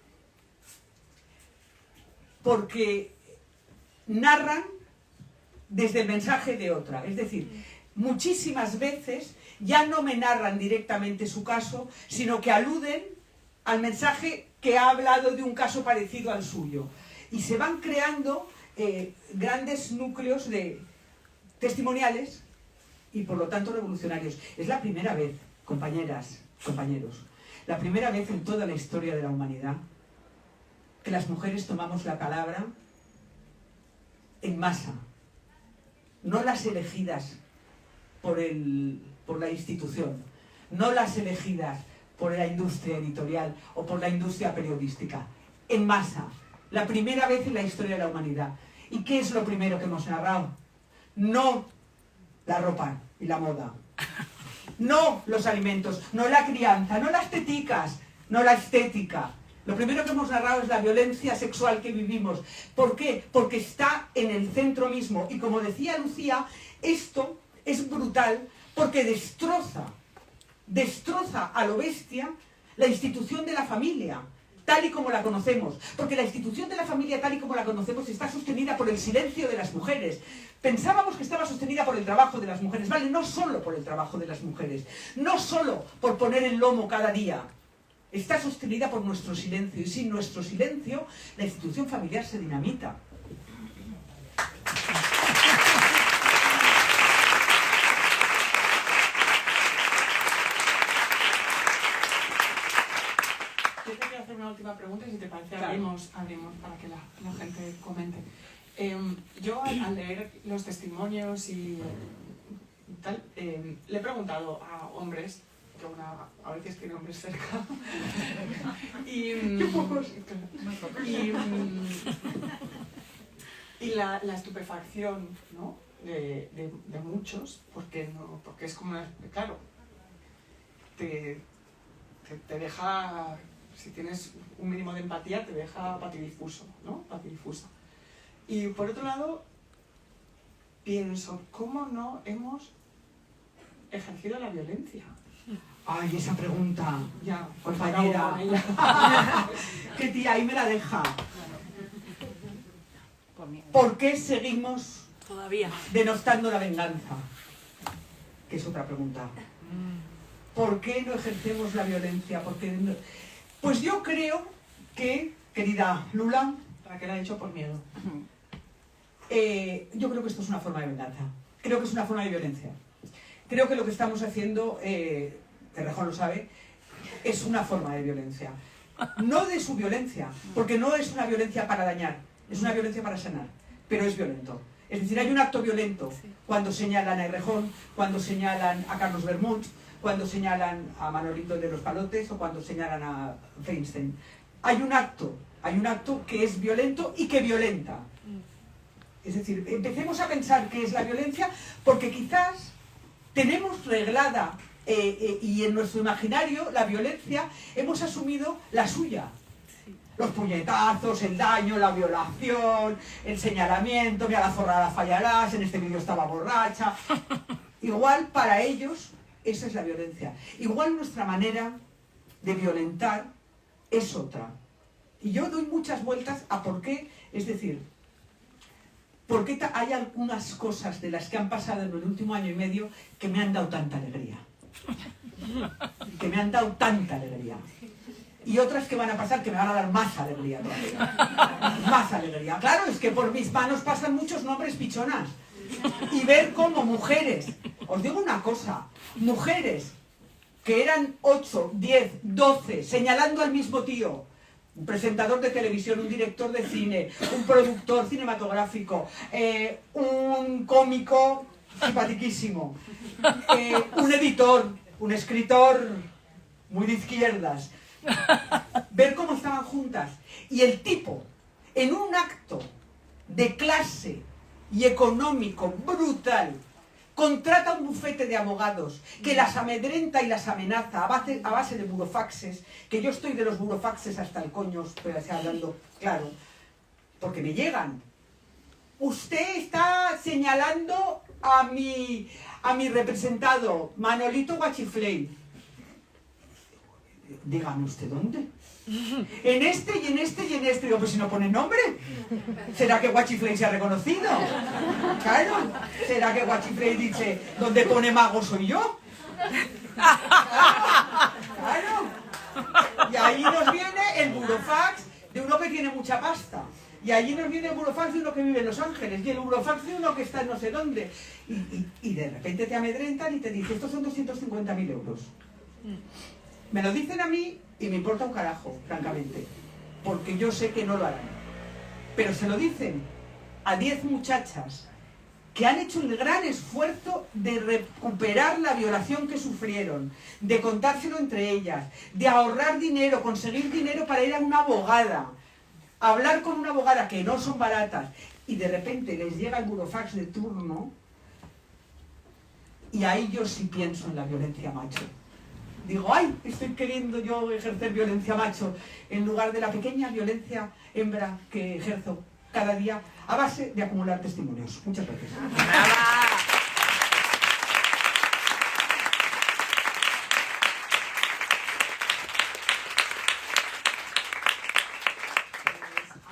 narran desde el mensaje de otra. Es decir, muchísimas veces ya no me narran directamente su caso, sino que aluden al mensaje que ha hablado de un caso parecido al suyo. Y se van creando grandes núcleos de testimoniales y por lo tanto revolucionarios. Es la primera vez, compañeras, compañeros, la primera vez en toda la historia de la humanidad que las mujeres tomamos la palabra en masa, no las elegidas por la institución, no las elegidas por la industria editorial o por la industria periodística, en masa, la primera vez en la historia de la humanidad. ¿Y qué es lo primero que hemos narrado? No la ropa y la moda, no los alimentos, no la crianza, no las teticas, no la estética. Lo primero que hemos narrado es la violencia sexual que vivimos. ¿Por qué? Porque está en el centro mismo. Y como decía Lucía, esto es brutal porque destroza a lo bestia la institución de la familia, tal y como la conocemos. Porque la institución de la familia, tal y como la conocemos, está sostenida por el silencio de las mujeres. Pensábamos que estaba sostenida por el trabajo de las mujeres. Vale, no solo por el trabajo de las mujeres, no solo por poner el lomo cada día. Está sostenida por nuestro silencio, y sin nuestro silencio, la institución familiar se dinamita. Yo te quiero hacer una última pregunta y si te parece Claro. abrimos para que la gente comente. Yo al leer los testimonios y tal, le he preguntado a hombres, que a veces tiene hombres cerca, y la estupefacción, ¿no? de muchos, porque es como, claro, te deja, si tienes un mínimo de empatía, te deja patidifuso, ¿no? Patidifusa. Y por otro lado, pienso, ¿cómo no hemos ejercido la violencia? Ay, esa pregunta, Ya, compañera. Qué tía, ahí me la deja. ¿Por qué seguimos Todavía. denostando la venganza? Que es otra pregunta. ¿Por qué no ejercemos la violencia? Pues yo creo que, querida Lula, Raquel ha dicho por miedo. yo creo que esto es una forma de venganza. Creo que es una forma de violencia. Creo que lo que estamos haciendo, Errejón lo sabe, es una forma de violencia. No de su violencia, porque no es una violencia para dañar, es una violencia para sanar, pero es violento. Es decir, hay un acto violento cuando señalan a Errejón, cuando señalan a Carlos Bermúdez, cuando señalan a Manolito de los Palotes o cuando señalan a Feinstein. Hay un acto que es violento y que violenta. Es decir, empecemos a pensar qué es la violencia, porque quizás tenemos reglada y en nuestro imaginario la violencia hemos asumido la suya. Los puñetazos, el daño, la violación, el señalamiento, mira la zorrada Fallarás, en este vídeo estaba borracha. Igual para ellos esa es la violencia. Igual nuestra manera de violentar es otra. Y yo doy muchas vueltas a por qué, es decir, por qué hay algunas cosas de las que han pasado en el último año y medio que me han dado tanta alegría. que me han dado tanta alegría. Y otras que van a pasar que me van a dar más alegría todavía. Más alegría. Claro, es que por mis manos pasan muchos nombres pichonas. Y ver cómo mujeres, os digo una cosa, mujeres que eran 8, 10, 12, señalando al mismo tío, un presentador de televisión, un director de cine, un productor cinematográfico, un cómico simpatiquísimo, un editor, un escritor muy de izquierdas, ver cómo estaban juntas y el tipo, en un acto de clase y económico brutal, contrata un bufete de abogados que las amedrenta y las amenaza a base de burofaxes, que yo estoy de los burofaxes hasta el coño, estoy así hablando claro, porque me llegan. Usted está señalando a mi representado, Manolito Guachifley. Dígame usted dónde. En este y en este y en este. Digo, pues si no pone nombre, ¿será que Guachifley se ha reconocido? Claro. ¿Será que Guachifley dice, donde pone mago soy yo? Claro. Y ahí nos viene el burofax de uno que tiene mucha pasta. Y allí nos viene el burofax de uno que vive en Los Ángeles. Y el burofax de uno que está en no sé dónde. Y de repente te amedrentan y te dicen, estos son 250.000 euros. Me lo dicen a mí y me importa un carajo, francamente. Porque yo sé que no lo harán. Pero se lo dicen a 10 muchachas que han hecho el gran esfuerzo de recuperar la violación que sufrieron, de contárselo entre ellas, de ahorrar dinero, conseguir dinero para ir a una abogada, hablar con una abogada, que no son baratas, y de repente les llega el burofax de turno, y ahí yo sí pienso en la violencia macho. Digo, ay, estoy queriendo yo ejercer violencia macho en lugar de la pequeña violencia hembra que ejerzo cada día a base de acumular testimonios. Muchas gracias.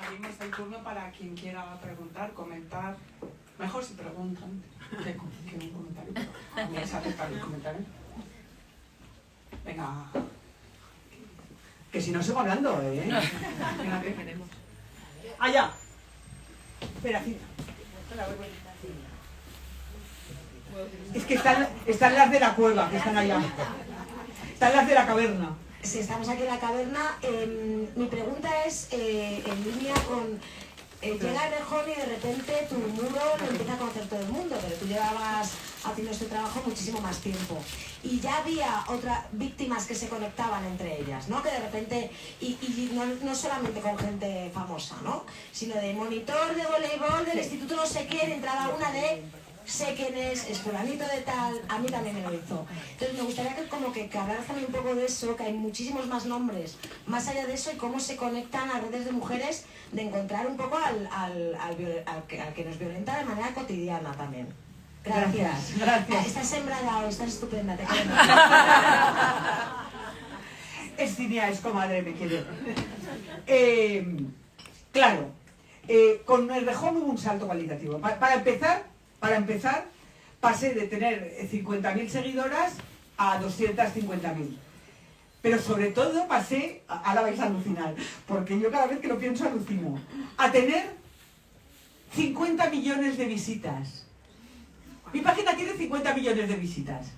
Abrimos el turno para quien quiera preguntar, comentar. Mejor si preguntan que un comentario. A mí es aceptar el comentario. Venga. Que si no sigo hablando, ¿eh? Venga, ¿qué queremos? Allá. Espera, aquí. Es que están las de la cueva, que están allá. Están las de la caverna. Si estamos aquí en la caverna, mi pregunta es en línea con... llega Errejón y de repente tu muro lo empieza a conocer todo el mundo, pero tú llevabas haciendo este trabajo muchísimo más tiempo. Y ya había otras víctimas que se conectaban entre ellas, ¿no? Que de repente, y no solamente con gente famosa, ¿no? Sino de monitor de voleibol del instituto no sé qué, entraba una de... sé quién es fulanito de tal, a mí también me lo hizo. Entonces me gustaría que hablaras también un poco de eso, que hay muchísimos más nombres más allá de eso y cómo se conectan a redes de mujeres, de encontrar un poco al que nos violenta de manera cotidiana también. Gracias. Gracias. Estás sembrada hoy, estás estupenda, te queremos. Es Cinia, es comadre, me quiere. Claro, con Errejón hubo un salto cualitativo. Para empezar, pasé de tener 50.000 seguidoras a 250.000. Pero sobre todo pasé, ahora vais a alucinar, porque yo cada vez que lo pienso alucino, a tener 50 millones de visitas. Mi página tiene 50 millones de visitas.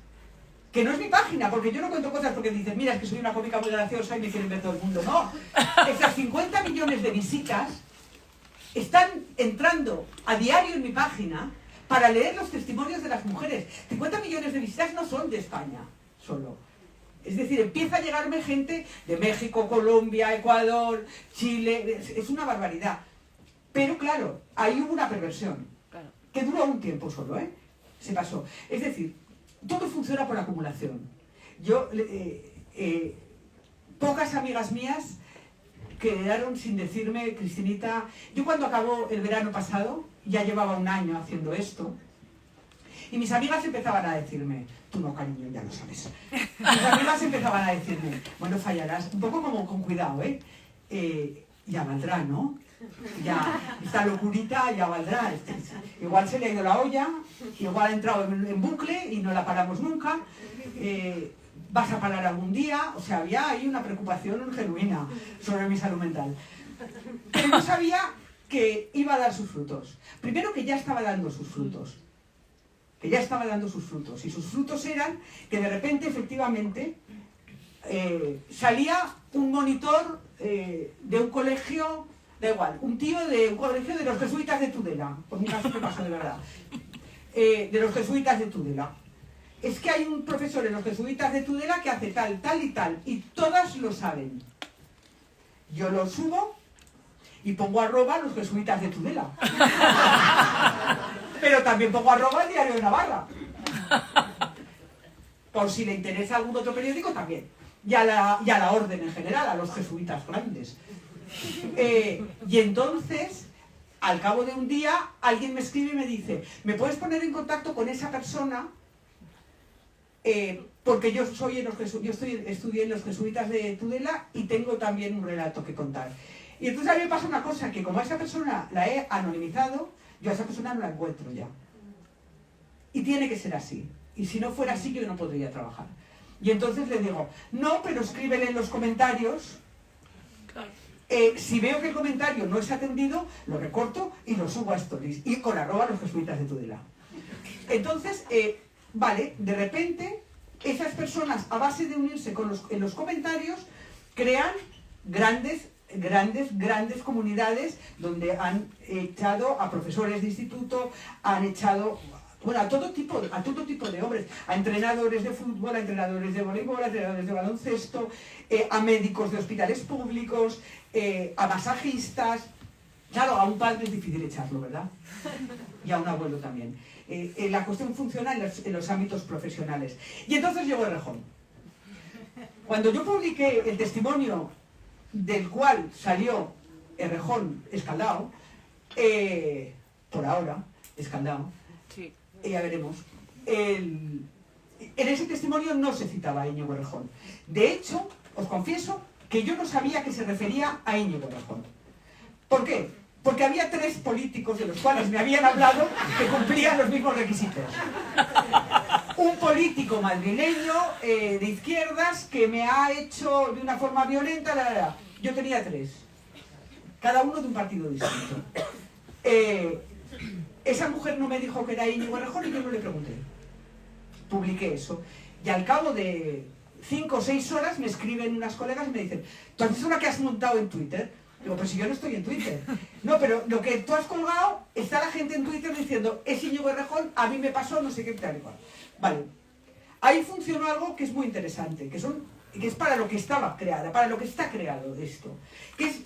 Que no es mi página, porque yo no cuento cosas porque dices, mira, es que soy una cómica muy graciosa y me quieren ver todo el mundo. No, esas 50 millones de visitas están entrando a diario en mi página para leer los testimonios de las mujeres. 50 millones de visitas no son de España solo. Es decir, empieza a llegarme gente de México, Colombia, Ecuador, Chile. Es una barbaridad. Pero claro, ahí hubo una perversión. Que duró un tiempo solo, ¿eh? Se pasó. Es decir, todo funciona por acumulación. Yo, pocas amigas mías quedaron sin decirme, Cristinita, yo cuando acabó el verano pasado, ya llevaba un año haciendo esto, y mis amigas empezaban a decirme, tú no, cariño, ya lo sabes. Mis amigas empezaban a decirme, bueno, fallarás, un poco como con cuidado, ya valdrá, ¿no? Ya, esta locurita ya valdrá. Igual se le ha ido la olla, igual ha entrado en bucle y no la paramos nunca. ¿vas a parar algún día? O sea, había ahí una preocupación genuina sobre mi salud mental. Pero yo sabía que iba a dar sus frutos. Primero que ya estaba dando sus frutos. Que ya estaba dando sus frutos. Y sus frutos eran que de repente, efectivamente, salía un monitor de un colegio, da igual, un tío de un colegio de los jesuitas de Tudela, por mi caso que pasó de verdad, de los jesuitas de Tudela. Es que hay un profesor en los jesuitas de Tudela que hace tal, tal y tal, y todas lo saben. Yo lo subo y pongo @ los jesuitas de Tudela. Pero también pongo @ el Diario de Navarra. Por si le interesa algún otro periódico también. Y a la orden en general, a los jesuitas grandes. Y entonces, al cabo de un día, alguien me escribe y me dice, ¿me puedes poner en contacto con esa persona? Porque yo estudié en los jesuitas de Tudela y tengo también un relato que contar. Y entonces a mí me pasa una cosa, que como a esa persona la he anonimizado, yo a esa persona no la encuentro ya. Y tiene que ser así. Y si no fuera así, yo no podría trabajar. Y entonces le digo, no, pero escríbele en los comentarios. Si veo que el comentario no es atendido, lo recorto y lo subo a Stories. Y con @ los jesuitas de Tudela. Entonces, vale, de repente, esas personas, a base de unirse en los comentarios, crean grandes comunidades donde han echado a profesores de instituto, han echado, bueno, a todo tipo de hombres, a entrenadores de fútbol, a entrenadores de voleibol, a entrenadores de baloncesto, a médicos de hospitales públicos, a masajistas. Claro, a un padre es difícil echarlo, ¿verdad? Y a un abuelo también. La cuestión funciona en los ámbitos profesionales. Y entonces llegó Errejón. Cuando yo publiqué el testimonio del cual salió Errejón escaldado, por ahora, escaldado, Sí. ya veremos, en ese testimonio no se citaba a Íñigo Errejón. De hecho, os confieso que yo no sabía que se refería a Íñigo Errejón. ¿Por qué? Porque había 3 políticos de los cuales me habían hablado que cumplían los mismos requisitos. Un político madrileño de izquierdas que me ha hecho de una forma violenta, Yo tenía 3, cada uno de un partido distinto. Esa mujer no me dijo que era Íñigo Errejón y yo no le pregunté. Publiqué eso. Y al cabo de 5 o 6 horas me escriben unas colegas y me dicen, ¿tú has visto la que has montado en Twitter? Digo, pero si yo no estoy en Twitter. No, pero lo que tú has colgado, está la gente en Twitter diciendo, es Íñigo Errejón, a mí me pasó, no sé qué, tal y cual. Vale. Ahí funcionó algo que es muy interesante, que es para lo que estaba creada, para lo que está creado esto,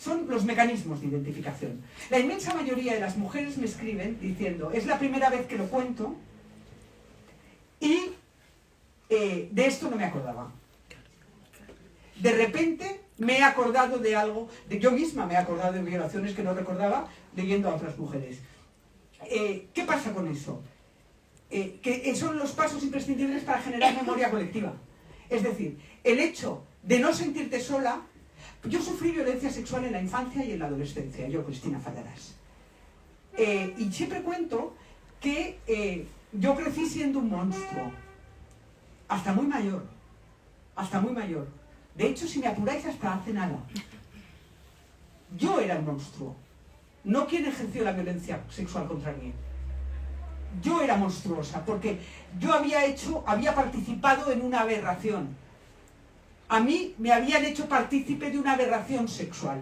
son los mecanismos de identificación. La inmensa mayoría de las mujeres me escriben diciendo, es la primera vez que lo cuento y de esto no me acordaba. De repente me he acordado de algo, yo misma me he acordado de violaciones que no recordaba leyendo a otras mujeres. ¿Qué pasa con eso? Que son los pasos imprescindibles para generar memoria colectiva. Es decir, el hecho de no sentirte sola. Yo sufrí violencia sexual en la infancia y en la adolescencia, yo, Cristina Fallaras. Y siempre cuento que yo crecí siendo un monstruo, hasta muy mayor, hasta muy mayor. De hecho, si me apuráis, hasta hace nada. Yo era el monstruo, no quien ejerció la violencia sexual contra mí. Yo era monstruosa, porque yo había participado en una aberración. A mí me habían hecho partícipe de una aberración sexual,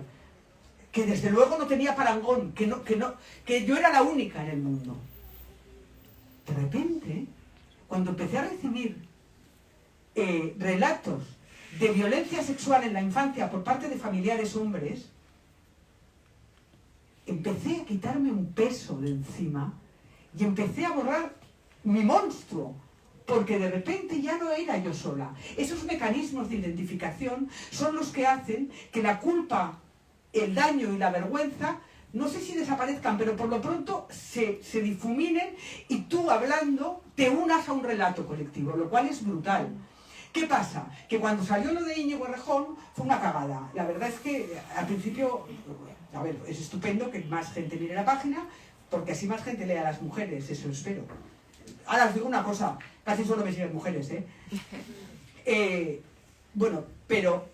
que desde luego no tenía parangón, que yo era la única en el mundo. De repente, cuando empecé a recibir relatos de violencia sexual en la infancia por parte de familiares hombres, empecé a quitarme un peso de encima y empecé a borrar mi monstruo, porque de repente ya no era yo sola. Esos mecanismos de identificación son los que hacen que la culpa, el daño y la vergüenza, no sé si desaparezcan, pero por lo pronto se difuminen y tú hablando te unas a un relato colectivo, lo cual es brutal. ¿Qué pasa? Que cuando salió lo de Íñigo Errejón fue una cagada. La verdad es que al principio, a ver, es estupendo que más gente mire la página, porque así más gente lea a las mujeres, eso espero. Ahora os digo una cosa, casi solo me siguen mujeres, Bueno, pero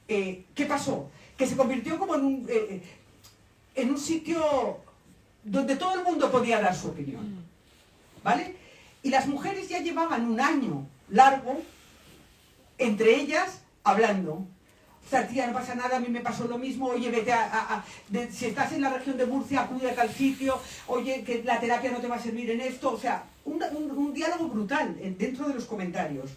¿qué pasó? Que se convirtió como en un sitio donde todo el mundo podía dar su opinión, ¿vale? Y las mujeres ya llevaban un año largo entre ellas hablando. O sea, tía, no pasa nada, a mí me pasó lo mismo, oye, vete si estás en la región de Murcia, acude a tal sitio, oye, que la terapia no te va a servir en esto. O sea, un diálogo brutal dentro de los comentarios.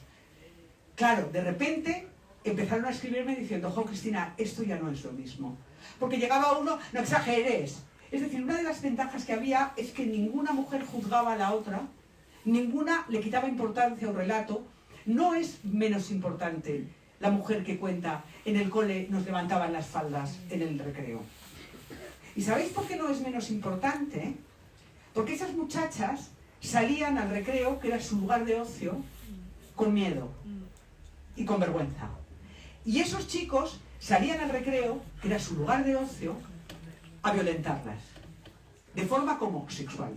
Claro, de repente empezaron a escribirme diciendo, jo, Cristina, esto ya no es lo mismo. Porque llegaba uno, no exageres. Es decir, una de las ventajas que había es que ninguna mujer juzgaba a la otra, ninguna le quitaba importancia a un relato. No es menos importante la mujer que cuenta, en el cole nos levantaban las faldas en el recreo. ¿Y sabéis por qué no es menos importante? Porque esas muchachas salían al recreo, que era su lugar de ocio, con miedo y con vergüenza. Y esos chicos salían al recreo, que era su lugar de ocio, a violentarlas, de forma como sexual.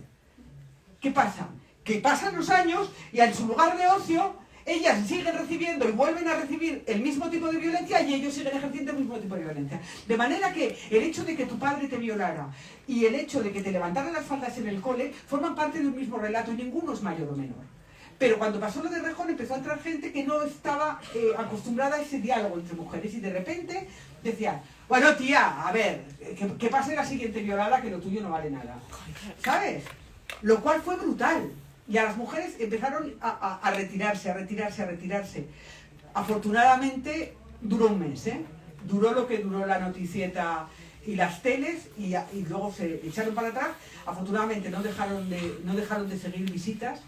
¿Qué pasa? Que pasan los años y en su lugar de ocio ellas siguen recibiendo y vuelven a recibir el mismo tipo de violencia y ellos siguen ejerciendo el mismo tipo de violencia. De manera que el hecho de que tu padre te violara y el hecho de que te levantaran las faldas en el cole forman parte de un mismo relato y ninguno es mayor o menor. Pero cuando pasó lo de Rejón empezó a entrar gente que no estaba acostumbrada a ese diálogo entre mujeres y de repente decían, bueno tía, a ver, que pase la siguiente violada que lo tuyo no vale nada. ¿Sabes? Lo cual fue brutal. Y a las mujeres empezaron a retirarse. Afortunadamente duró un mes, ¿eh? Duró lo que duró la noticieta y las teles y luego se echaron para atrás. Afortunadamente no dejaron de seguir visitas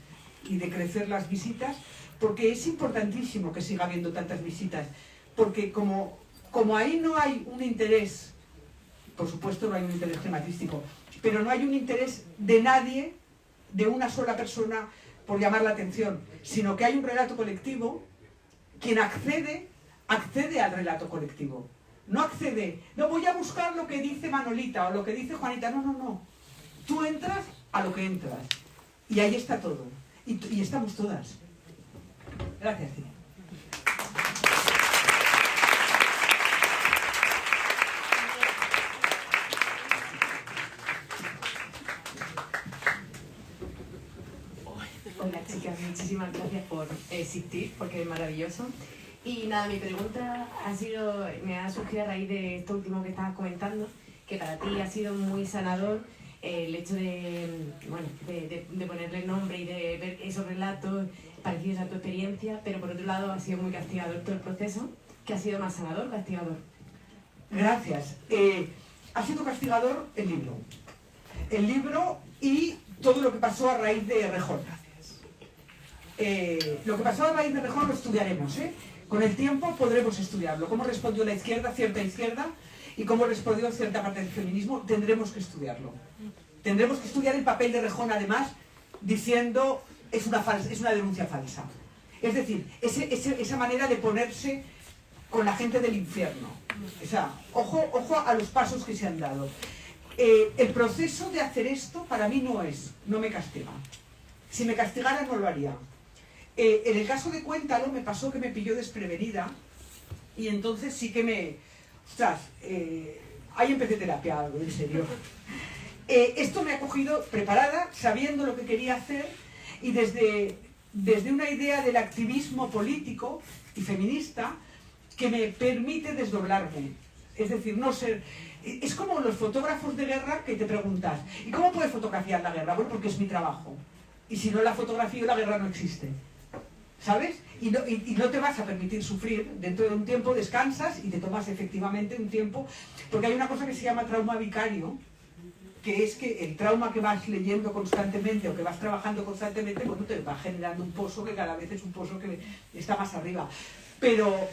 y de crecer las visitas, porque es importantísimo que siga habiendo tantas visitas, porque como ahí no hay un interés, por supuesto no hay un interés gematístico, pero no hay un interés de nadie, de una sola persona por llamar la atención, sino que hay un relato colectivo. Quien accede al relato colectivo. No accede, no voy a buscar lo que dice Manolita o lo que dice Juanita, no. Tú entras a lo que entras. Y ahí está todo. Y estamos todas. Gracias, tía. Hola chicas, muchísimas gracias por existir, porque es maravilloso. Y nada, mi pregunta me ha surgido a raíz de esto último que estabas comentando, que para ti ha sido muy sanador el hecho de ponerle nombre y de ver esos relatos parecidos a tu experiencia, pero por otro lado ha sido muy castigador todo el proceso. ¿Qué ha sido más sanador o castigador? Gracias. Ha sido castigador el libro. El libro y todo lo que pasó a raíz de Rejón. Lo que pasó a raíz de Rejón lo estudiaremos, ¿eh? Con el tiempo podremos estudiarlo. Cómo respondió la izquierda, cierta izquierda, y cómo respondió cierta parte del feminismo, tendremos que estudiarlo. Tendremos que estudiar el papel de Rejón, además, diciendo es una denuncia falsa. Es decir, esa manera de ponerse con la gente del infierno. O sea, ojo a los pasos que se han dado. El proceso de hacer esto para mí no me castiga. Si me castigara no lo haría. En el caso de Cuéntalo me pasó que me pilló desprevenida y entonces sí que ostras, ahí empecé terapia, algo en serio. Esto me ha cogido preparada, sabiendo lo que quería hacer y desde una idea del activismo político y feminista que me permite desdoblarme. Es decir, no ser... Es como los fotógrafos de guerra que te preguntas, ¿y cómo puedes fotografiar la guerra? Bueno, porque es mi trabajo. Y si no la fotografío, la guerra no existe. ¿Sabes? Y no te vas a permitir sufrir. Dentro de un tiempo descansas y te tomas efectivamente un tiempo. Porque hay una cosa que se llama trauma vicario, que es que el trauma que vas leyendo constantemente o que vas trabajando constantemente, bueno, te va generando un pozo que cada vez es un pozo que está más arriba. Pero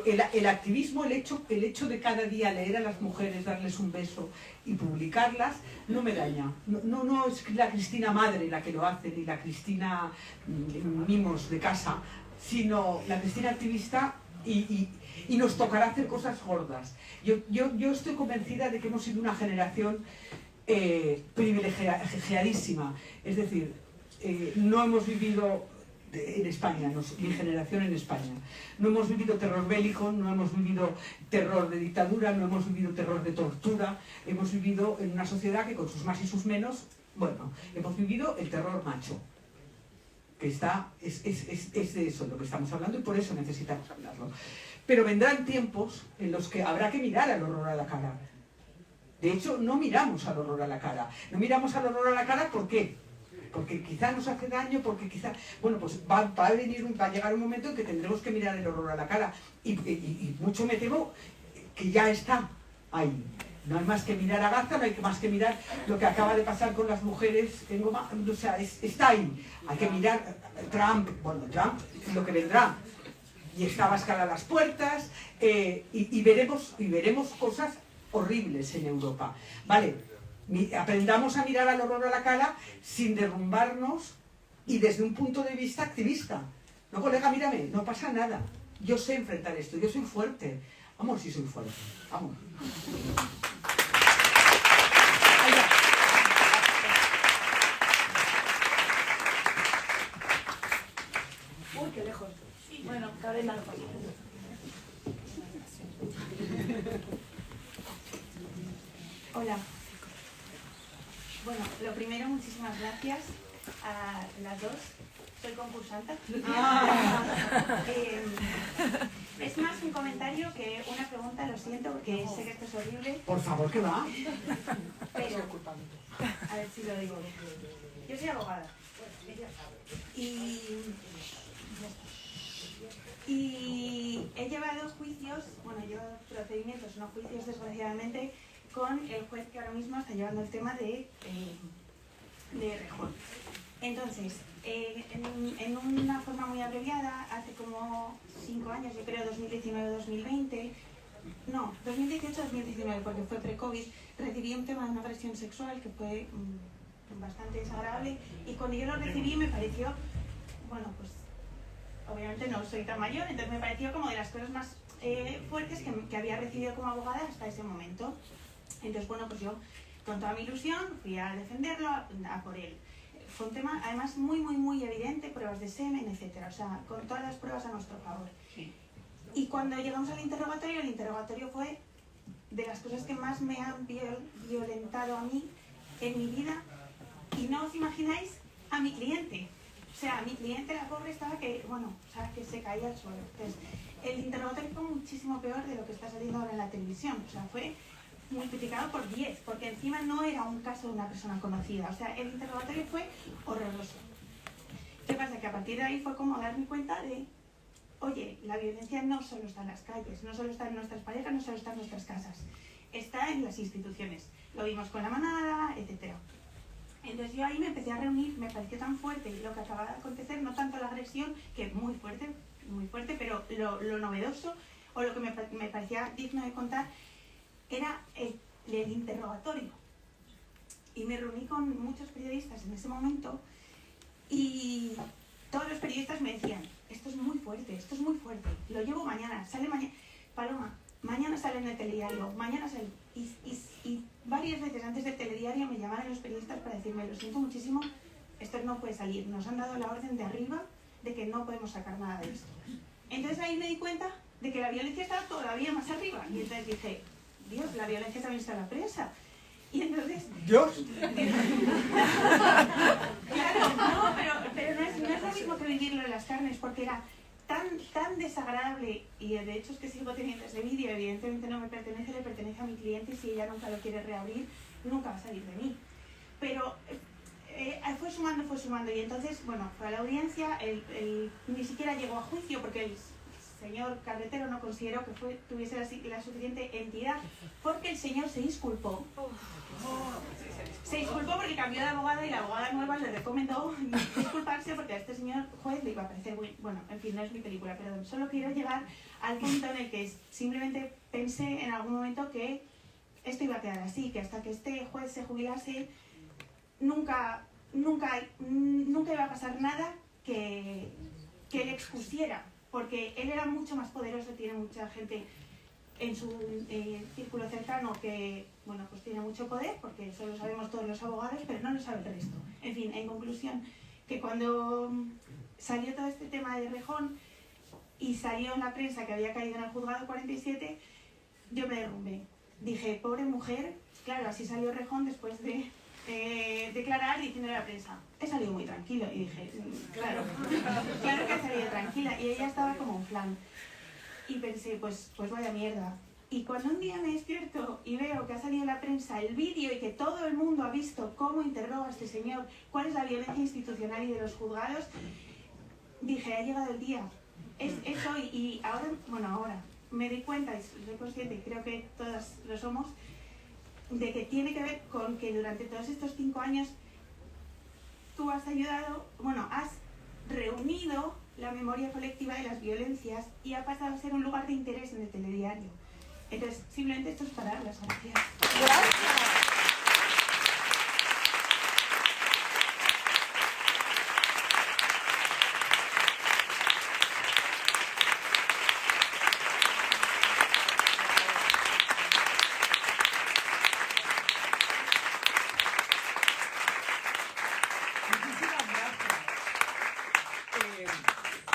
el activismo, el hecho de cada día leer a las mujeres, darles un beso y publicarlas, no me daña. No es la Cristina madre la que lo hace, ni la Cristina mimos de casa, sino la Cristina activista y nos tocará hacer cosas gordas. Yo estoy convencida de que hemos sido una generación privilegiadísima. Es decir, no hemos vivido en España, mi generación en España. No hemos vivido terror bélico, no hemos vivido terror de dictadura, no hemos vivido terror de tortura, hemos vivido en una sociedad que con sus más y sus menos, bueno, hemos vivido el terror macho, que es de eso lo que estamos hablando y por eso necesitamos hablarlo. Pero vendrán tiempos en los que habrá que mirar al horror a la cara. De hecho, no miramos al horror a la cara. No miramos al horror a la cara, ¿por qué? Porque quizá nos hace daño, porque quizá... Bueno, pues va a llegar un momento en que tendremos que mirar el horror a la cara. Y mucho me temo que ya está ahí. No hay más que mirar a Gaza, no hay más que mirar lo que acaba de pasar con las mujeres en Goma. O sea, está ahí. Hay que mirar Trump, bueno, Trump, lo que vendrá. Y está Abascal a las puertas, y veremos cosas horribles en Europa. Vale, aprendamos a mirar al horror a la cara sin derrumbarnos y desde un punto de vista activista. No, colega, mírame, no pasa nada. Yo sé enfrentar esto, yo soy fuerte. Vamos, sí soy fuerte. Vamos. Uy, qué lejos. Bueno, cadena. Hola. Bueno, lo primero, muchísimas gracias a las dos. Soy concursante. Es más un comentario que una pregunta, lo siento, porque sé que esto es horrible. Por favor, ¿qué va? Pero, a ver si lo digo. Yo soy abogada. Y he llevado juicios, bueno, he llevado procedimientos, no juicios desgraciadamente, con el juez que ahora mismo está llevando el tema de Rejón. Entonces, en una forma muy abreviada, hace como 5 años, yo creo 2019-2020, no, 2018-2019, porque fue pre-COVID, recibí un tema de una agresión sexual que fue bastante desagradable, y cuando yo lo recibí me pareció, bueno, pues obviamente no soy tan mayor, entonces me pareció como de las cosas más fuertes que había recibido como abogada hasta ese momento. Entonces, bueno, pues yo con toda mi ilusión fui a defenderlo, a por él. Fue un tema además muy evidente, pruebas de semen, etcétera, o sea, con todas las pruebas a nuestro favor. Sí. Y cuando llegamos al interrogatorio, el interrogatorio fue de las cosas que más me han violentado a mí en mi vida, y no os imagináis a mi cliente. O sea, mi cliente, la pobre, estaba que, bueno, o sea, que se caía al suelo. Entonces, el interrogatorio fue muchísimo peor de lo que está saliendo ahora en la televisión. O sea, fue multiplicado por 10, porque encima no era un caso de una persona conocida. O sea, el interrogatorio fue horroroso. ¿Qué pasa? Que a partir de ahí fue como darme cuenta de, oye, la violencia no solo está en las calles, no solo está en nuestras parejas, no solo está en nuestras casas, está en las instituciones. Lo vimos con la manada, etcétera. Entonces yo ahí me empecé a reunir, me pareció tan fuerte lo que acababa de acontecer, no tanto la agresión, que muy fuerte, pero lo novedoso, o lo que me parecía digno de contar, era el interrogatorio. Y me reuní con muchos periodistas en ese momento, y todos los periodistas me decían, esto es muy fuerte, lo llevo mañana, sale mañana, Paloma, mañana sale en el telediario, mañana sale... Y varias veces antes del telediario me llamaron los periodistas para decirme, lo siento muchísimo, esto no puede salir, nos han dado la orden de arriba de que no podemos sacar nada de esto. Entonces ahí me di cuenta de que la violencia estaba todavía más arriba, y entonces dije, Dios, la violencia también está en la prensa. Y entonces... ¿Dios? Claro, no, pero no es lo mismo que vivirlo en las carnes, porque era tan desagradable, y de hecho es que sigo teniendo ese vídeo, evidentemente no me pertenece, le pertenece a mi cliente, y si ella nunca lo quiere reabrir, nunca va a salir de mí. Pero fue sumando, y entonces, bueno, fue a la audiencia, ni siquiera llegó a juicio, porque el señor Carretero no consideró que tuviese la suficiente entidad, porque el señor se disculpó. Se disculpó porque cambió de abogada, y la abogada nueva le recomendó disculparse porque a este señor juez le iba a parecer muy... Bueno, en fin, no es mi película, perdón. Solo quiero llegar al punto en el que simplemente pensé en algún momento que esto iba a quedar así, que hasta que este juez se jubilase nunca iba a pasar nada que le expusiera, porque él era mucho más poderoso, tiene mucha gente en su círculo cercano que, bueno, pues tiene mucho poder, porque eso lo sabemos todos los abogados, pero no lo sabe el resto. En fin, en conclusión, que cuando salió todo este tema de Rejón y salió en la prensa que había caído en el juzgado 47, yo me derrumbé. Dije, pobre mujer, claro, así salió Rejón después de declarar y diciendo a la prensa, he salido muy tranquilo. Y dije, claro, claro que he salido tranquila. Y ella estaba como en plan. Y pensé, pues vaya mierda. Y cuando un día me despierto y veo que ha salido en la prensa el vídeo y que todo el mundo ha visto cómo interroga a este señor, cuál es la violencia institucional y de los juzgados, dije, ha llegado el día. Es hoy. Y ahora, bueno, ahora me di cuenta, y soy consciente, y creo que todas lo somos, de que tiene que ver con que durante todos estos 5 años tú has ayudado, bueno, has reunido la memoria colectiva de las violencias y ha pasado a ser un lugar de interés en el telediario. Entonces, simplemente esto es para dar las gracias. Gracias.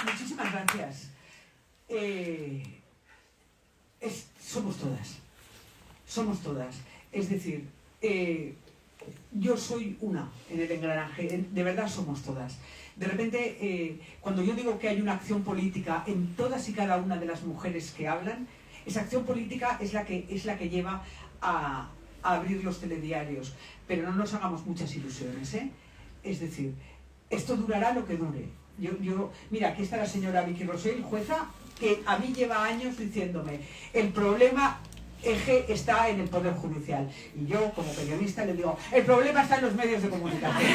Muchísimas gracias. Somos todas. Es decir, yo soy una en el engranaje, de verdad somos todas. De repente, cuando yo digo que hay una acción política en todas y cada una de las mujeres que hablan, esa acción política es la que lleva a abrir los telediarios. Pero no nos hagamos muchas ilusiones, ¿eh? Es decir, esto durará lo que dure. Mira, aquí está la señora Vicky Rosell, jueza, que a mí lleva años diciéndome, el problema eje está en el Poder Judicial. Y yo, como periodista, le digo, el problema está en los medios de comunicación.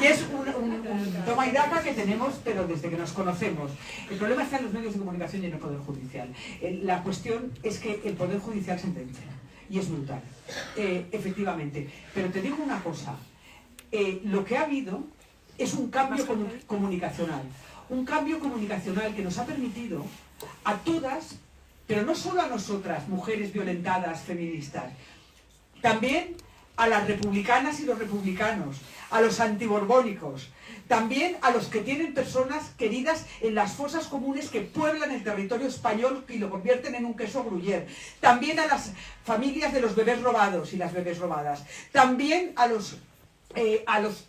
Y es un toma y daca que tenemos, pero desde que nos conocemos. El problema está en los medios de comunicación y en el Poder Judicial. La cuestión es que el Poder Judicial sentencia. Y es brutal. Efectivamente. Pero te digo una cosa. Lo que ha habido es un cambio comunicacional. Un cambio comunicacional que nos ha permitido a todas, pero no solo a nosotras, mujeres violentadas, feministas, también a las republicanas y los republicanos, a los antiborbónicos, también a los que tienen personas queridas en las fosas comunes que pueblan el territorio español y lo convierten en un queso gruyère, también a las familias de los bebés robados y las bebés robadas, también a los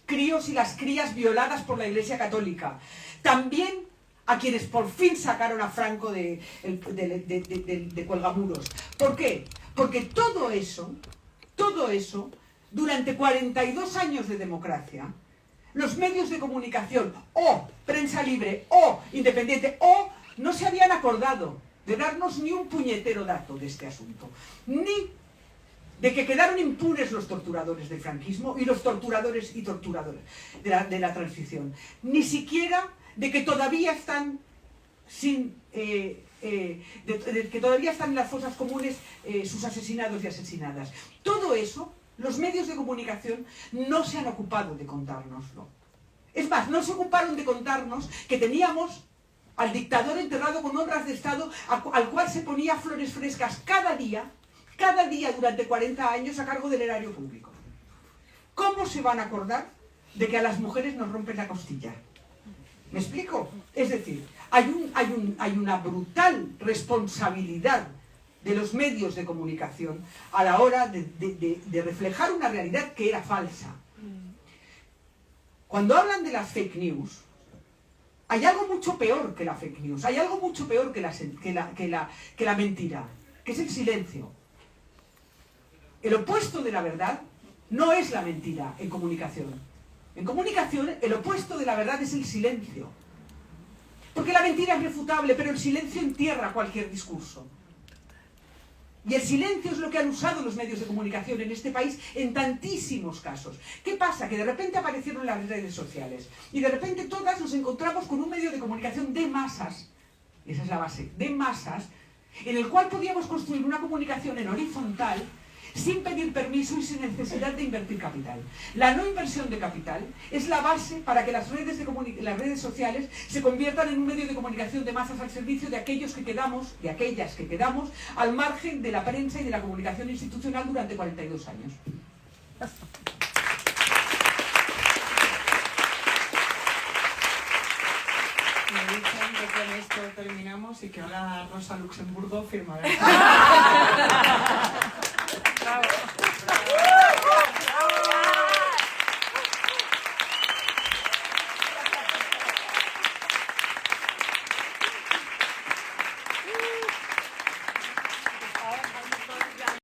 críos y las crías violadas por la Iglesia Católica, también a quienes por fin sacaron a Franco de Cuelgamuros. ¿Por qué? Porque todo eso, durante 42 años de democracia, los medios de comunicación, o prensa libre, o independiente, o no se habían acordado de darnos ni un puñetero dato de este asunto, ni de que quedaron impunes los torturadores del franquismo y los torturadores y torturadoras de la transición, ni siquiera de que todavía están que todavía están en las fosas comunes sus asesinados y asesinadas. Todo eso, los medios de comunicación no se han ocupado de contárnoslo. Es más, no se ocuparon de contarnos que teníamos al dictador enterrado con honras de Estado, al cual se ponía flores frescas cada día durante 40 años a cargo del erario público. ¿Cómo se van a acordar de que a las mujeres nos rompen la costilla? ¿Me explico? Es decir, hay una brutal responsabilidad de los medios de comunicación a la hora de reflejar una realidad que era falsa. Cuando hablan de las fake news, hay algo mucho peor que la fake news, hay algo mucho peor que la mentira, que es el silencio. El opuesto de la verdad no es la mentira en comunicación. En comunicación, el opuesto de la verdad es el silencio. Porque la mentira es refutable, pero el silencio entierra cualquier discurso. Y el silencio es lo que han usado los medios de comunicación en este país en tantísimos casos. ¿Qué pasa? Que de repente aparecieron las redes sociales. Y de repente todas nos encontramos con un medio de comunicación de masas. Esa es la base, de masas, en el cual podíamos construir una comunicación en horizontal sin pedir permiso y sin necesidad de invertir capital. La no inversión de capital es la base para que las redes sociales se conviertan en un medio de comunicación de masas al servicio de aquellos que quedamos, de aquellas que quedamos, al margen de la prensa y de la comunicación institucional durante 42 años. Me dicen que con esto terminamos y que ahora Rosa Luxemburgo firmará.